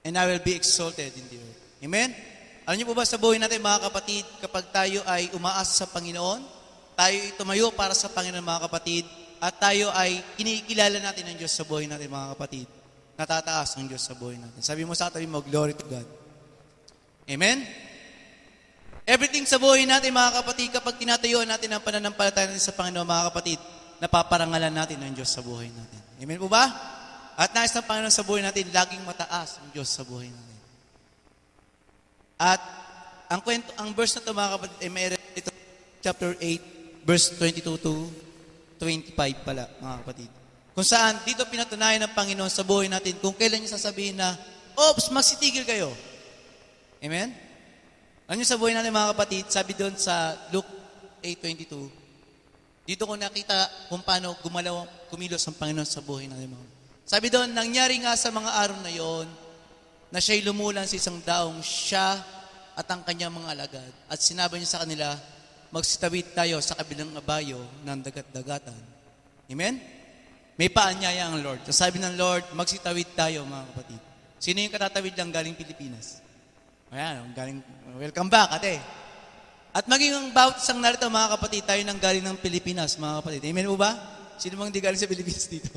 And I will be exalted in the earth. Amen? Alam niyo po ba sa buhay natin, mga kapatid, kapag tayo ay umaasa sa Panginoon, tayo ay tumayo para sa Panginoon, mga kapatid, at tayo ay kinikilala natin ang Diyos sa buhay natin, mga kapatid, natataas ang Diyos sa buhay natin. Sabi mo sa tabi mo, glory to God. Amen? Everything sa buhay natin, mga kapatid, kapag tinatayuan natin ang pananampalataya natin sa Panginoon, mga kapatid, napaparangalan natin ang Diyos sa buhay natin. Amen po ba? At nais ng Panginoon sa buhay natin, laging mataas ang Diyos sa buhay natin. At ang verse na ito, mga kapatid, ay may ito, chapter 8, verse 22 to 25 pala, mga kapatid. Kung saan, dito pinatunayan ng Panginoon sa buhay natin, kung kailan niya sasabihin na, oops, magsitigil kayo. Amen? Ano sa buhay natin, mga kapatid, sabi doon sa Luke 8:22, dito ko nakita kung paano kumilos ang Panginoon sa buhay natin, mga kapatid. Sabi doon, nangyari nga sa mga araw na yon na siya'y lumulan sa isang daong siya at ang kanyang mga alagad. At sinabi niya sa kanila, magsitawid tayo sa kabilang abayo ng dagat-dagatan. Amen? May paanyaya ang Lord. Sabi ng Lord, magsitawid tayo, mga kapatid. Sino yung katatawid lang galing Pilipinas? Ayan, welcome back, ate. At maging ang bawat isang narito, mga kapatid, tayo nang galing ng Pilipinas, mga kapatid. Amen po ba? Sino mang di galing sa Pilipinas dito?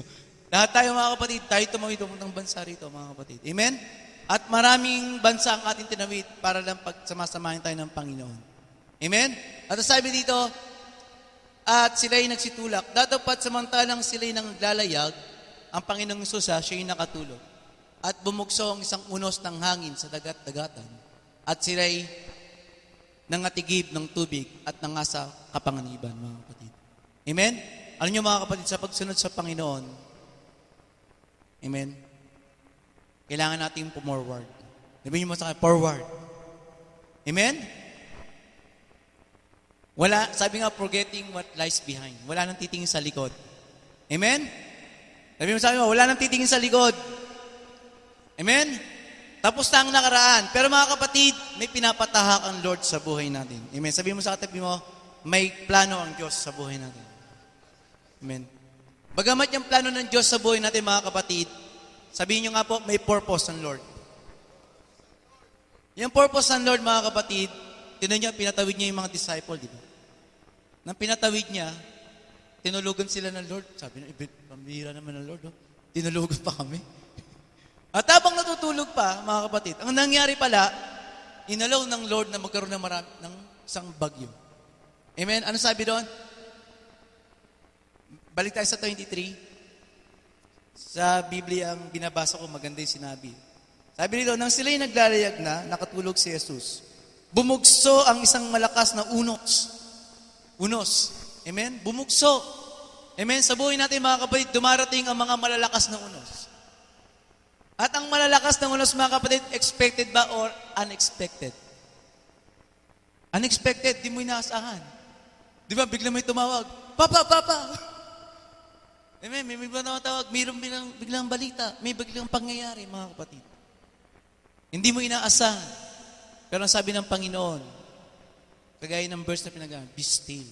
Lahat tayo, mga kapatid, tayo tumawid ng bansa rito, mga kapatid. Amen? At maraming bansa ang ating tinawid para lang pagsamasamahin tayo ng Panginoon. Amen? At sabi dito, at sila'y nagsitulak. Datapat samantalang sila'y nanglalayag, ang Panginoong Hesus, siya'y nakatulog. At bumukso ang isang unos ng hangin sa dagat-dagatan. At sila'y nangatigib ng tubig at nangasa kapanganiban, mga kapatid. Amen? Alam niyo, mga kapatid, sa pagsunod sa Panginoon, Amen? Kailangan natin forward. Sabihin mo sa akin, forward. Amen? Wala, sabi nga, forgetting what lies behind. Wala nang titingin sa likod. Amen? Sabi mo sa akin, wala nang titingin sa likod. Amen? Tapos na ang nakaraan. Pero mga kapatid, may pinapatahak ang Lord sa buhay natin. Amen? Sabi mo sa katabi mo, may plano ang Diyos sa buhay natin. Amen? Bagamat yung plano ng Diyos sa buhay natin, mga kapatid, sabihin nyo nga po, may purpose ang Lord. Yung purpose ng Lord, mga kapatid, tinan niya, pinatawid niya yung mga disciple, di ba? Nang pinatawid niya, tinulugan sila ng Lord. Sabi na, pambihira naman ng Lord, oh. Tinulugan pa kami. At habang natutulog pa, mga kapatid, ang nangyari pala, inalaw ng Lord na magkaroon ng isang bagyo. Amen? Ano sabi doon? Balik tayo sa 23. Sa Biblia, ang binabasa ko, maganda yung sinabi. Sabi nito, nang sila'y naglalayag na, nakatulog si Jesus, bumugso ang isang malakas na unos. Unos. Amen? Bumugso. Amen? Sa buhay natin, mga kapatid, dumarating ang mga malalakas na unos. At ang malalakas na unos, mga kapatid, expected ba or unexpected? Unexpected, di mo inaasahan. Di ba, biglang may tumawag, Papa, Papa! Amen? May biglang tawag, mayroong biglang balita, may biglang pangyayari, mga kapatid. Hindi mo inaasahan. Pero ang sabi ng Panginoon, kagaya ng verse na pinag-aaral, be still.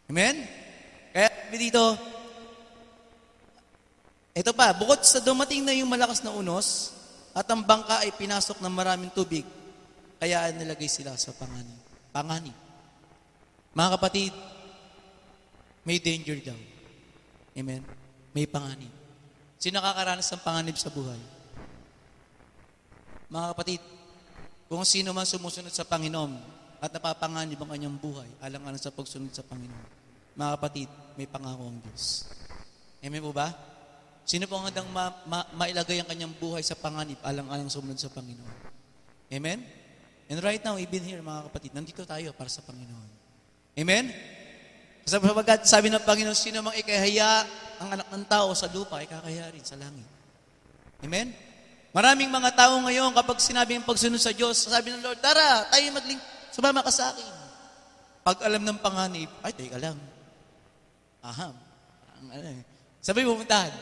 Amen? Kaya dito, ito pa, bukod sa dumating na yung malakas na unos, at ang bangka ay pinasok ng maraming tubig, kaya nilagay sila sa panganib. Panganib. Mga kapatid, may danger daw. Amen? May panganib. Sino nakakaranas ng panganib sa buhay? Mga kapatid, kung sino man sumusunod sa Panginoon at napapanganib ang kanyang buhay, alang-alang sa pagsunod sa Panginoon, mga kapatid, may pangako ang Diyos. Amen po ba? Sino po ang handang mailagay ang kanyang buhay sa panganib, alang-alang sumunod sa Panginoon? Amen? And right now, even here, mga kapatid, nandito tayo para sa Panginoon. Amen? Sapagkat sabi ng Panginoon, sino mang ikahaya ang anak ng tao sa lupa, ikakahaya rin sa langit. Amen? Maraming mga tao ngayon, kapag sinabi ang pagsunod sa Diyos, sabi ng Lord, tara, tayo sumama ka sa akin. Pag alam ng panganib, ay, teka lang. Aham. Sabi mo, pumuntahan.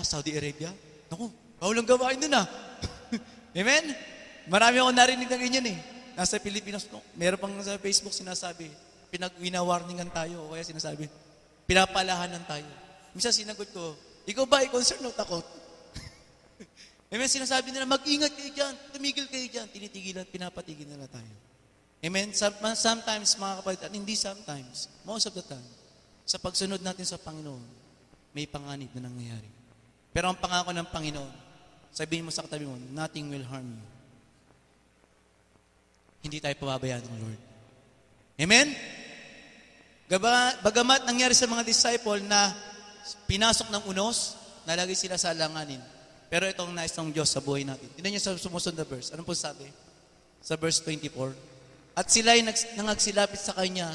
Saudi Arabia? Naku, bawal ang gawain dun Amen? Marami akong narinig na ganyan Nasa Pilipinas, meron pang sa Facebook sinasabi, wina-warningan tayo, o kaya sinasabi, pinapalahanan tayo. Minsan sinagot ko, ikaw ba ay concern o takot? Amen, sinasabi nila, mag-ingat kayo dyan, tumigil kayo dyan, tinitigilan, pinapatigil nila tayo. Amen, sometimes mga kapatid, at hindi sometimes, most of the time, sa pagsunod natin sa Panginoon, may panganib na nangyayari. Pero ang pangako ng Panginoon, sabihin mo sa katabi mo, nothing will harm you. Hindi tayo pababayaan ng Lord. Amen? Bagamat nangyari sa mga disciple na pinasok ng unos, nalagay sila sa alanganin. Pero itong nais ng Diyos sa buhay natin. Tignan niyo sa sumusunod na verse. Ano po sabi? Sa verse 24. At sila'y nangagsilapit sa kanya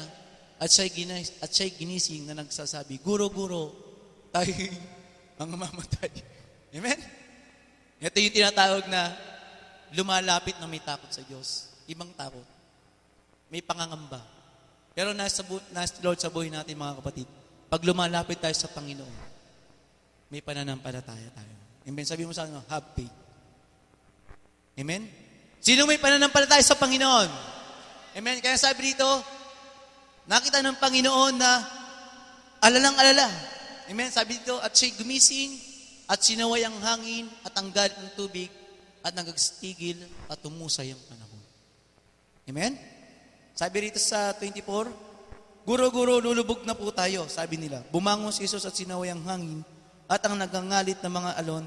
at siya'y ginising na nagsasabi, Guro, tayo mga mamatay. Amen? Ito yung tinatawag na lumalapit na may takot sa Diyos. Ibang takot. May pangangamba. Pero nasa Lord sa buhay natin, mga kapatid, pag lumalapit tayo sa Panginoon, may pananampalataya tayo. Amen? Sabi mo sa akin, have faith. Amen? Sino may pananampalataya sa Panginoon? Amen? Kaya sabi dito, nakita ng Panginoon na alalang-alala. Amen? Sabi dito, at siya'y gumising, at sinaway ang hangin, at ang galit ng tubig, at nagagstigil, at tumusay ang panahon. Amen? Sabi rito sa 24, Guro, lulubog na po tayo, sabi nila. Bumangon si Jesus at sinaway ang hangin, at ang nagangalit na mga alon,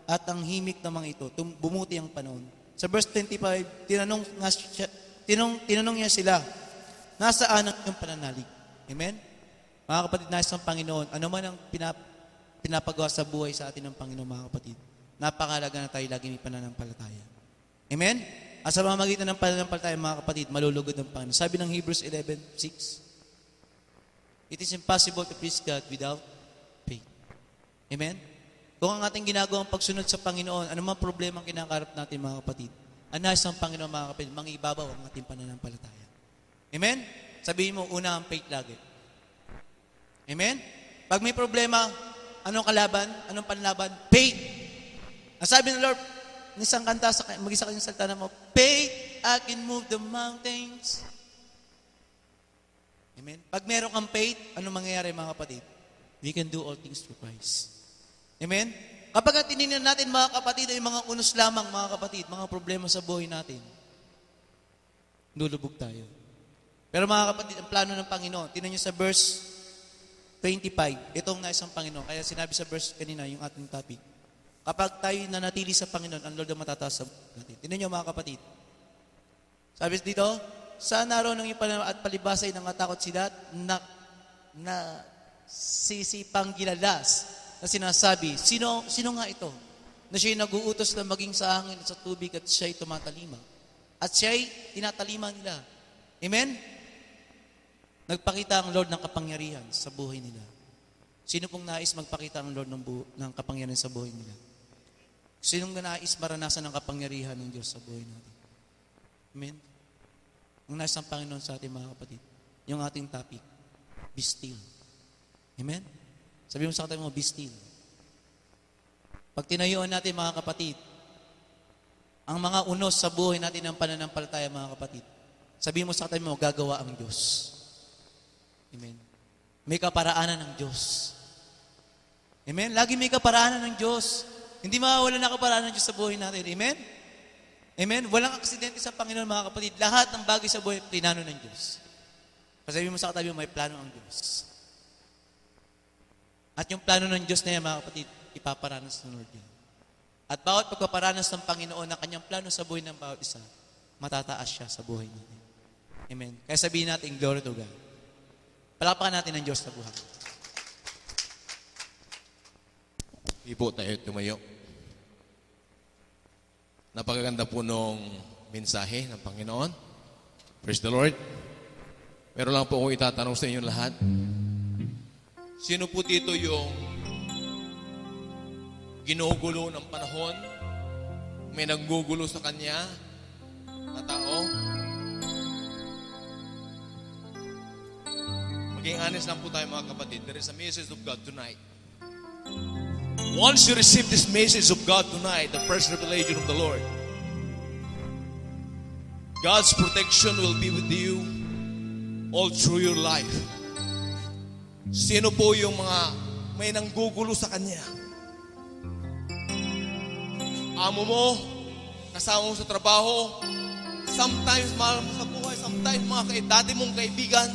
at ang himik na mga ito, bumuti ang panahon. Sa verse 25, tinanong niya sila, nasaan ang iyong pananalig? Amen? Mga kapatid, nais ng Panginoon, ano man ang pinapagawa sa buhay sa atin ng Panginoon, mga kapatid, napakalaga na tayo lagi may pananampalataya. Amen? At sa pamamagitan ng pananampalataya, mga kapatid, malulugod ang Panginoon. Sabi ng Hebrews 11:6, it is impossible to please God without faith. Amen? Kung ang ating ginagawang pagsunod sa Panginoon, ano man problema ang kinakarap natin, mga kapatid, ang nais ng Panginoon, mga kapatid, mangibabaw ang ating pananampalataya. Amen? Sabihin mo, una ang faith lagi. Amen? Pag may problema, anong kalaban? Anong panlaban? Faith. Ang sabi ng Lord, isang kanta, mag-isa kanyang salta na mo, faith, I can move the mountains. Amen? Pag meron kang faith, anong mangyayari, mga kapatid? We can do all things through Christ. Amen? Kapag tinignan natin, mga kapatid, ay mga unos lamang, mga kapatid, mga problema sa buhay natin, lulubog tayo. Pero mga kapatid, ang plano ng Panginoon, tingnan niyo sa verse 25, itong nais ng Panginoon. Kaya sinabi sa verse kanina, yung ating topic, kapag tayo nanatili sa Panginoon, ang Lord ang matataas sa natin. Tingnan niyo, mga kapatid. Sabi dito, saan araw ng iyong pananaw at palibasay ng atakot sila na sisipang gilalas na sinasabi, sino nga ito? Na siya'y nag-uutos na maging sa hangin at sa tubig at siya'y tumatalima. At siya'y tinatalima nila. Amen? Nagpakita ang Lord ng kapangyarihan sa buhay nila. Sino pong nais magpakita ang Lord ng kapangyarihan sa buhay nila? Sinong nais maranasan ng kapangyarihan ng Diyos sa buhay natin? Amen? Ang nais ng Panginoon sa ating mga kapatid, yung ating topic, be still. Amen? Sabi mo sa katabi mo, be still. Pag tinayuan natin, mga kapatid, ang mga unos sa buhay natin ng pananampalataya, mga kapatid, sabi mo sa katabi mo, gagawa ang Diyos. Amen. May kaparaanan ng Diyos. Amen? Lagi may kaparaanan ng Diyos. Hindi mawawala na kaparaanan ng Diyos sa buhay natin. Amen? Amen? Walang aksidente sa Panginoon, mga kapatid. Lahat ng bagay sa buhay, plinano ng Diyos. Sabi mo sa katabi mo, may plano ang Diyos. At yung plano ng Diyos na yan, mga kapatid, ipaparanas ng Lord yan. At bawat pagpaparanas ng Panginoon na kanyang plano sa buhay ng bawat isa, matataas siya sa buhay natin. Amen. Kaya sabihin natin, glory to God. Palakpakan natin ang Diyos na buhay. Hindi po tayo tumayo. Napakaganda po nung mensahe ng Panginoon. Praise the Lord. Meron lang po akong itatanong sa inyo lahat. Sino po dito yung ginugulo ng panahon? May naggugulo sa kanya na tao? Maging honest lang po tayo, mga kapatid. There is a message of God tonight. Once you receive this message of God tonight, the first revelation of the Lord, God's protection will be with you all through your life. Sino po yung mga may nanggugulo sa kanya? Amo mo, kasama mo sa trabaho, sometimes mahal mo sa buhay, sometimes dati mong kaibigan,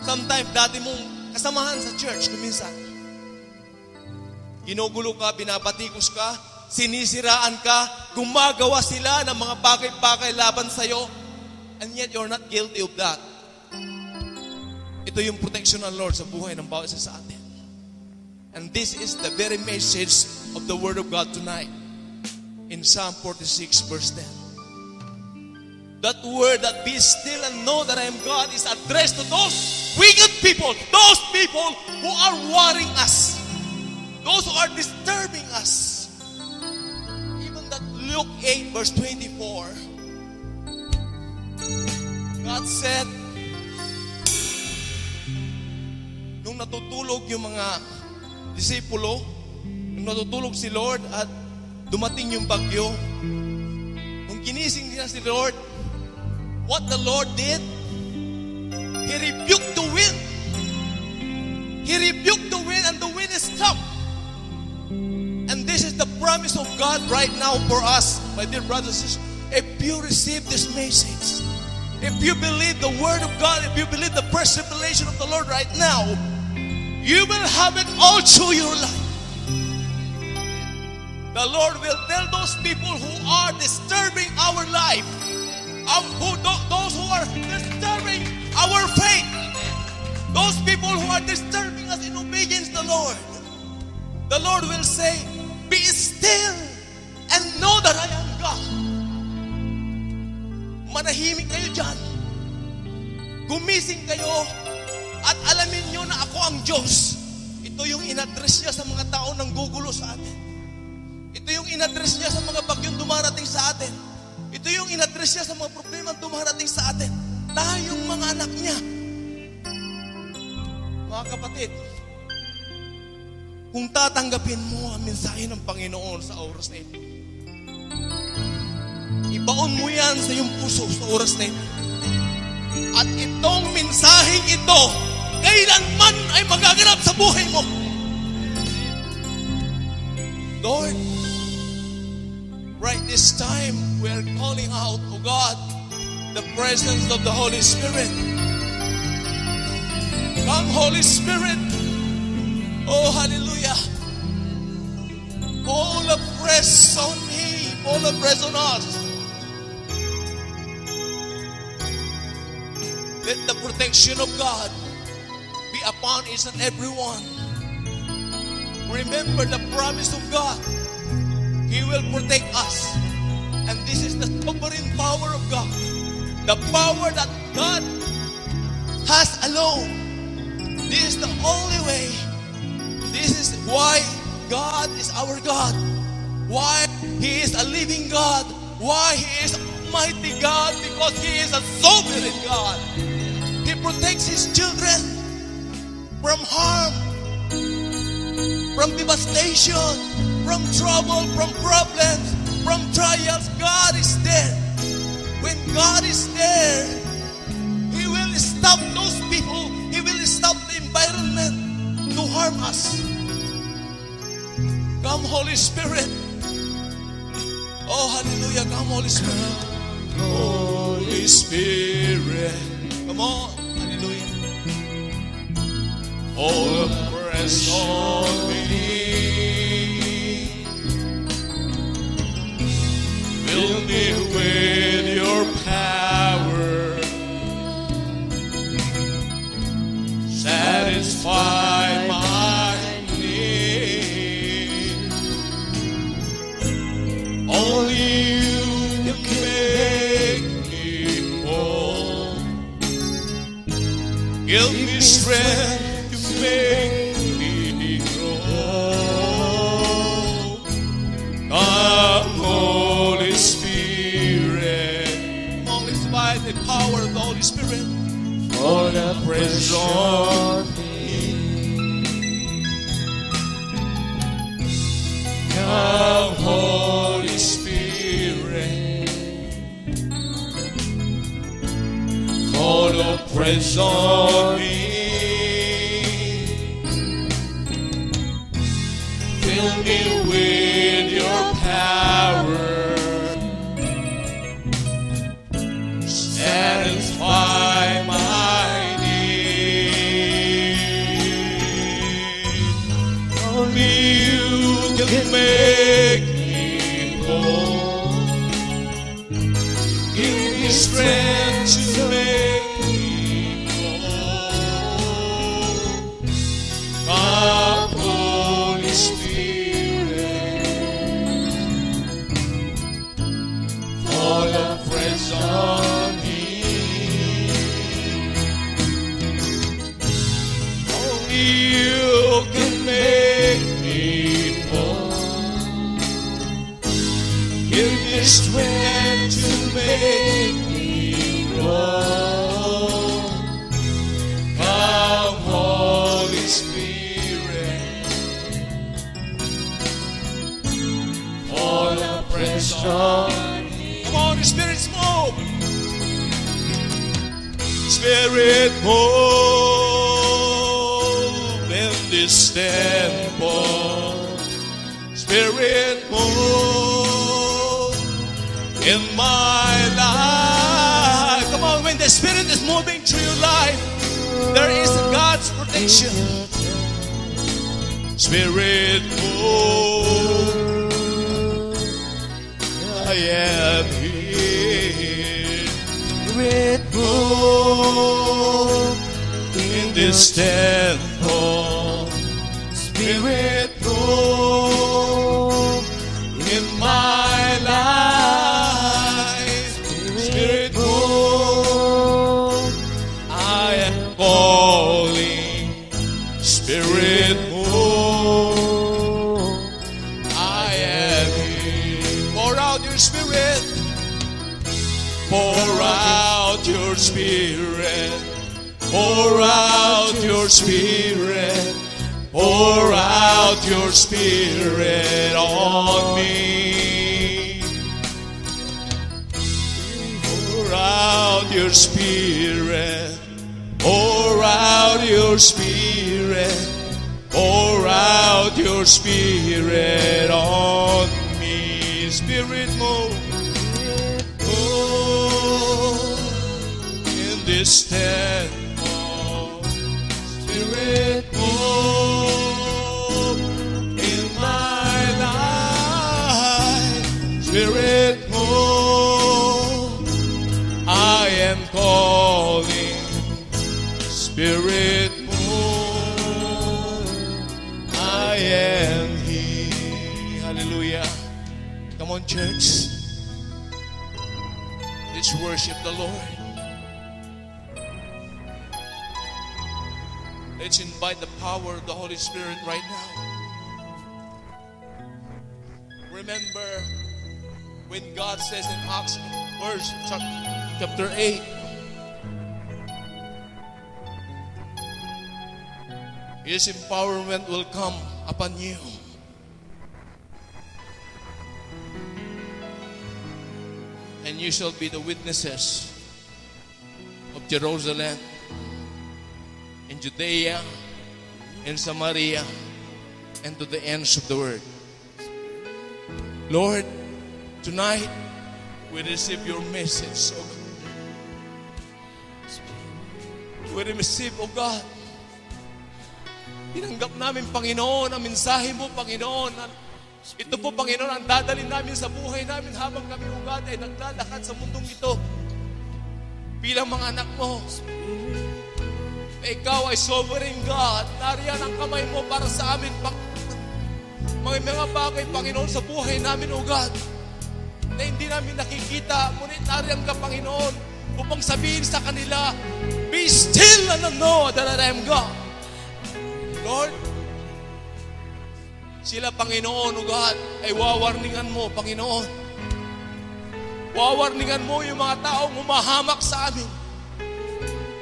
sometimes dati mong kasamahan sa church, kuminsan. Ginugulo ka, binabatikos ka, sinisiraan ka, gumagawa sila ng mga bagay-bagay laban sa'yo, and yet you're not guilty of that. Ito yung protection ng Lord sa buhay ng bawat isa sa atin. And this is the very message of the Word of God tonight. In Psalm 46 verse 10. That word, that be still and know that I am God, is addressed to those wicked people, those people who are worrying us, those who are disturbing us. Even that Luke 8 verse 24, God said, nung natutulog yung mga disipulo, nung natutulog si Lord at dumating yung bagyo, nung ginising niya si Lord, what the Lord did, He rebuked the wind. He rebuked the wind and the wind stopped. And this is the promise of God right now for us, my dear brothers and sisters. If you receive this message, if you believe the Word of God, if you believe the first revelation of the Lord right now, you will have it all through your life. The Lord will tell those people who are disturbing our life, those who are disturbing our faith, those people who are disturbing us in obedience to the Lord will say, be still and know that I am God. Manahimik kayo dyan. Gumising kayo at alamin nyo na ako ang Diyos. Ito yung inaddress niya sa mga tao nang gugulo sa atin. Ito yung inaddress niya sa mga bagyong dumarating sa atin. Ito yung inaddress niya sa mga problema dumarating sa atin. Tayong mga anak niya. Mga kapatid, kung tatanggapin mo ang mensahe ng Panginoon sa oras na ito, ibaon mo yan sa iyong puso sa oras na ito. At itong mensaheng ito, kailanman ay magaganap sa buhay mo. Lord, right this time, we are calling out, O God, the presence of the Holy Spirit. Come, Holy Spirit. Oh, hallelujah. Fall afresh on me. Fall afresh on us. Let the protection of God be upon each and every one. Remember the promise of God. He will protect us. And this is the sovereign power of God. The power that God has alone. This is the only way. This is why God is our God. Why He is a living God. Why He is Almighty God. Because He is a sovereign God. He protects His children from harm, from devastation, from trouble, from problems, from trials. God is there. When God is there, He will stop those people. He will stop the environment to harm us. Come, Holy Spirit. Oh, hallelujah. Come, Holy Spirit. Holy Spirit. Come on. Hallelujah. All press on me. Fill me with your power. Satisfy my need. Only you can make me whole. Give me strength to make me grow. Come, Holy Spirit. Come on, let's by the power of the Holy Spirit. For the presence of Come, Holy Spirit. For the presence of me. Fill me with your power. Satisfy my need. Only you can make me whole. Give me strength to make me whole. Come, Holy Spirit. For the presence of me. Only you can make me whole. Give me strength to make me grow. Come, Holy Spirit. For the presence of me. Come on, the Spirit's move. Spirit, move in this temple. Spirit, move in my life. Come on, when the Spirit is moving through your life, there is God's protection. Spirit, move. I am here. Spirit, move in this temple. Spirit, move in my life. Spirit, move. I am calling. Spirit, move. your spirit. Pour out your spirit. Pour out your spirit on me. Pour out your spirit. Pour out your spirit. Pour out your spirit on me. Spirit move. Oh, in this temple. Spirit move in my life. Spirit move. I am calling. Spirit move. I am here. Hallelujah. Come on, church. Let's worship the Lord. Let's invite the power of the Holy Spirit right now. Remember when God says in Acts chapter 8, His empowerment will come upon you. And you shall be the witnesses of Jerusalem, in Judea, in Samaria, and to the ends of the world. Lord, tonight, we receive your message, O God. We receive, O God. Tinanggap namin, Panginoon, ang mensahe mo, Panginoon. Ito po, Panginoon, ang dadalhin namin sa buhay namin habang kami, O God, ay naglalakad sa mundong ito. Bilang mga anak mo, ikaw ay sovereign God. Nariyan ang kamay mo para sa amin, mga bagay, Panginoon, sa buhay namin, O God, na hindi namin nakikita. Ngunit nariyan ka, Panginoon, upang sabihin sa kanila, be still and know that I am God. Lord, sila, Panginoon, O God, ay wawarningan mo, Panginoon. Wawarningan mo yung mga taong humahamak sa amin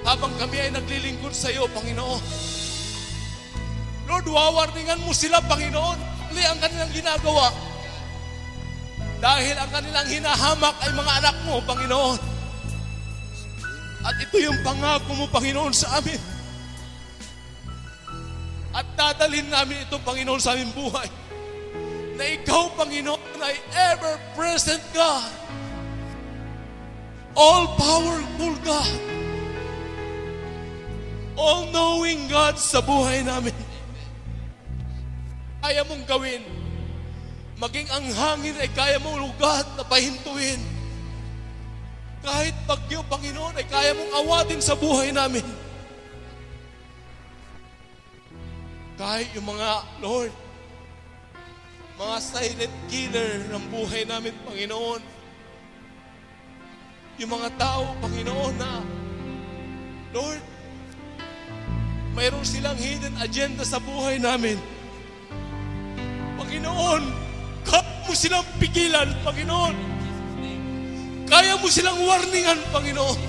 habang kami ay naglilingkod sa iyo, Panginoon. Lord, wawarningan mo sila, Panginoon. Mali ang kanilang ginagawa. Dahil ang kanilang hinahamak ay mga anak mo, Panginoon. At ito yung pangako mo, Panginoon, sa amin. At dadalhin namin ito, Panginoon, sa aming buhay. Na ikaw, Panginoon, ay ever-present God. All-powerful God. All-knowing God sa buhay namin. Kaya mong gawin. Maging ang hangin ay kaya mong lugat na pahintuin. Kahit bagyo, Panginoon, ay kaya mong awatin sa buhay namin. Kahit yung mga, Lord, mga silent killer ng buhay namin, Panginoon. Yung mga tao, Panginoon, na, Lord, mayroon silang hidden agenda sa buhay namin. Panginoon, kaya mo silang pigilan, Panginoon. Kaya mo silang warningan, Panginoon.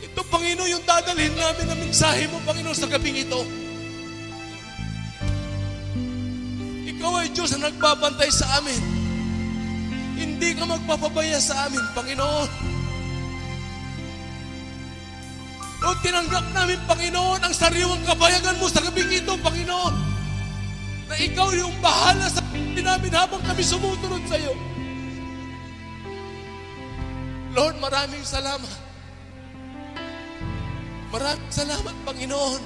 Ito, Panginoon, yung dadalhin namin na mensahe mo, Panginoon, sa gabing ito. Ikaw ay Diyos na nagbabantay sa amin. Hindi ka magpapabaya sa amin, Panginoon. Lord, tinanggap namin, Panginoon, ang sariwang kabayagan mo sa gabing ito, Panginoon. Na ikaw yung bahala sa buhay namin habang kami sumusunod sa iyo. Lord, maraming salamat. Maraming salamat, Panginoon.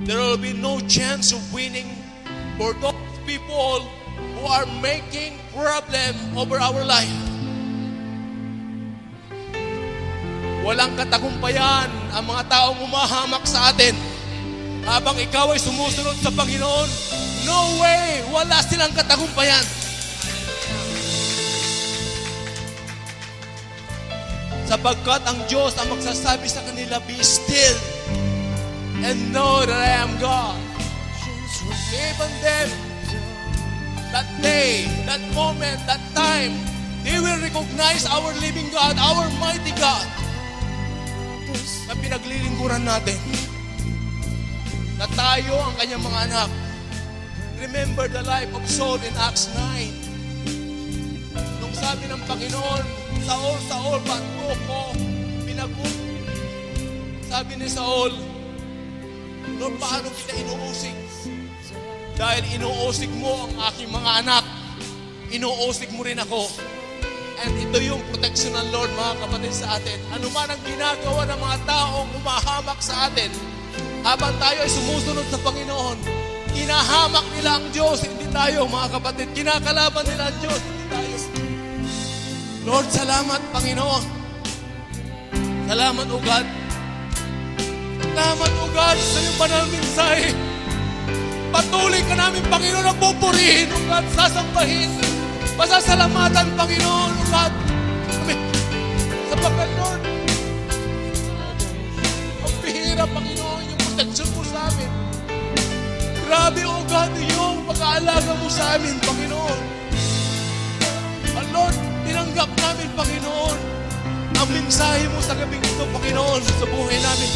There will be no chance of winning for those people who are making problem over our life. Walang katagumpayan ang mga taong umahamak sa atin habang ikaw ay sumusunod sa Panginoon. No way! Wala silang katagumpayan. Sapagkat ang Diyos ang magsasabi sa kanila, be still and know that I am God. Even them, that day, that moment, that time, They will recognize our living God, our mighty God, na pinaglilingkuran natin, na tayo ang kanyang mga anak. Remember the life of Saul in Acts 9. Nung sabi ng Panginoon, Saul, Saul, ba't mo ko pinag-usig? Sabi ni Saul, Lord, paano kita inuusig? Dahil inuusig mo ang aking mga anak, inuusig mo rin ako. And ito yung protection ng Lord, mga kapatid, sa atin. Ano man ang ginagawa ng mga taong umahamak sa atin, habang tayo ay sumusunod sa Panginoon, inahamak nila ang Diyos, hindi tayo, mga kapatid. Kinakalaban nila ang Diyos, hindi tayo. Lord, salamat, Panginoon. Salamat, O God. Salamat, O God, sa iyong banal na mensahe. Patuloy ka namin, Panginoon, na pupurihin, O God, sasambahin. Pasasalamatan, Panginoon, O God. Amen. Sapagkat, Lord, ang bihira, Panginoon, yung protection mo sa amin. Grabe, O God, yung pag-aalaga mo sa amin, Panginoon. And Lord, tinanggap namin, Panginoon, ang mensahe mo sa gabing ito, Panginoon, sa buhay namin.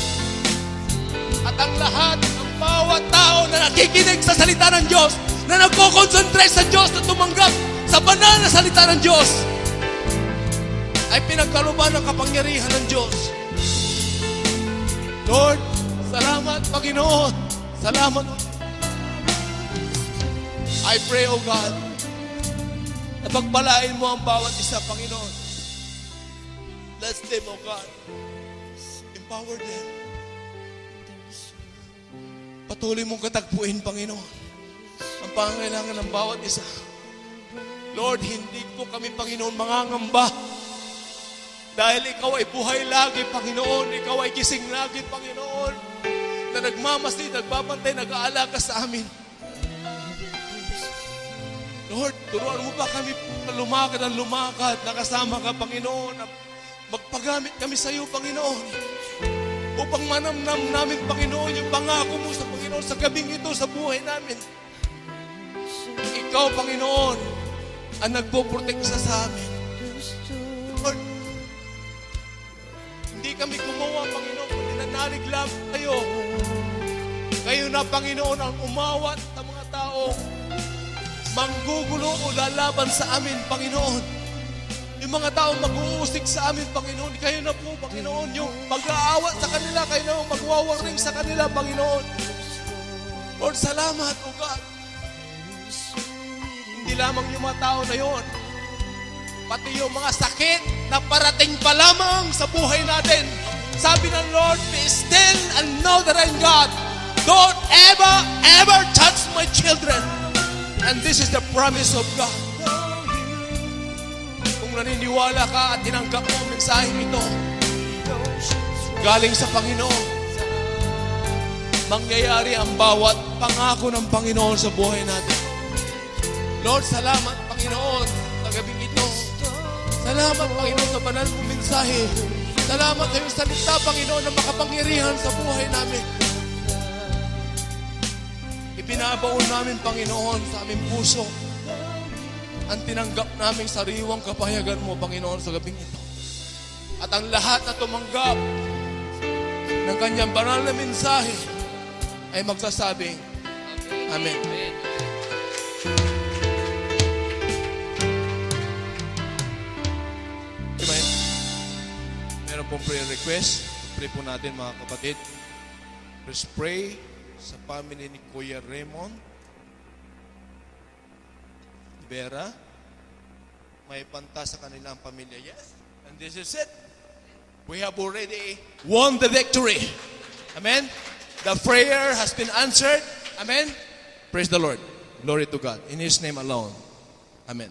At ang lahat, ang bawat tao na nakikinig sa salita ng Diyos, na nagko-concentrate sa Diyos, na tumanggap sa banal na salita ng Diyos, ay pinagkaluban ng kapangyarihan ng Diyos. Lord, salamat, Panginoon. Salamat. I pray, O God, na pagpalain mo ang bawat isa, Panginoon. Bless them, O God. Empower them. Patuloy mong katagpuin, Panginoon, ang pangangailangan ng bawat isa. Lord, hindi po kami, Panginoon, mangangamba. Dahil ikaw ay buhay lagi, Panginoon. Ikaw ay gising lagi, Panginoon, na nagmamasid, nagbabantay, nag-aalaga sa amin. Lord, turuan mo ba kami na lumakad, nakasama ka, Panginoon, na magpagamit kami sa iyo, Panginoon, upang manamnam namin, Panginoon, yung pangako mo sa Panginoon sa gabing ito, sa buhay namin. Ikaw, Panginoon, ang nagpoprotect sa amin. Lord, hindi kami gumawa, Panginoon, kundi nanalig lang kayo. Kayo na, Panginoon, ang umawat sa mga tao manggugulo o lalaban sa amin, Panginoon. Yung mga tao mag-uusig sa amin, Panginoon, kayo na po, Panginoon, yung mag-aawat sa kanila, kayo na magwawaring sa kanila, Panginoon. Lord, salamat, O God. Hindi lamang yung mga tao na yon, pati yung mga sakit na parating pa lamang sa buhay natin. Sabi ng Lord, be still and know that I'm God. Don't ever touch my children. And this is the promise of God. Kung naniniwala ka at tinanggap mo ang mensaheng ito, galing sa Panginoon, mangyayari ang bawat pangako ng Panginoon sa buhay natin. Lord, salamat, Panginoon, sa gabing ito. Salamat, Panginoon, sa banal mong mensahe. Salamat sa iyong salita, Panginoon, na makapangyarihan sa buhay namin. Ibinabaon namin, Panginoon, sa aming puso ang tinanggap naming sariwang kapahayagan mo, Panginoon, sa gabing ito. At ang lahat na tumanggap ng kanyang banal na mensahe ay magsasabing, Amen. Amen. Meron pong prayer request. Pray po natin, mga kapatid. Let's pray sa family ni Kuya Raymond Vera. May panta sa kanilang pamilya. Yes. And this is it. We have already won the victory. Amen. The prayer has been answered. Amen. Praise the Lord. Glory to God. In His name alone. Amen.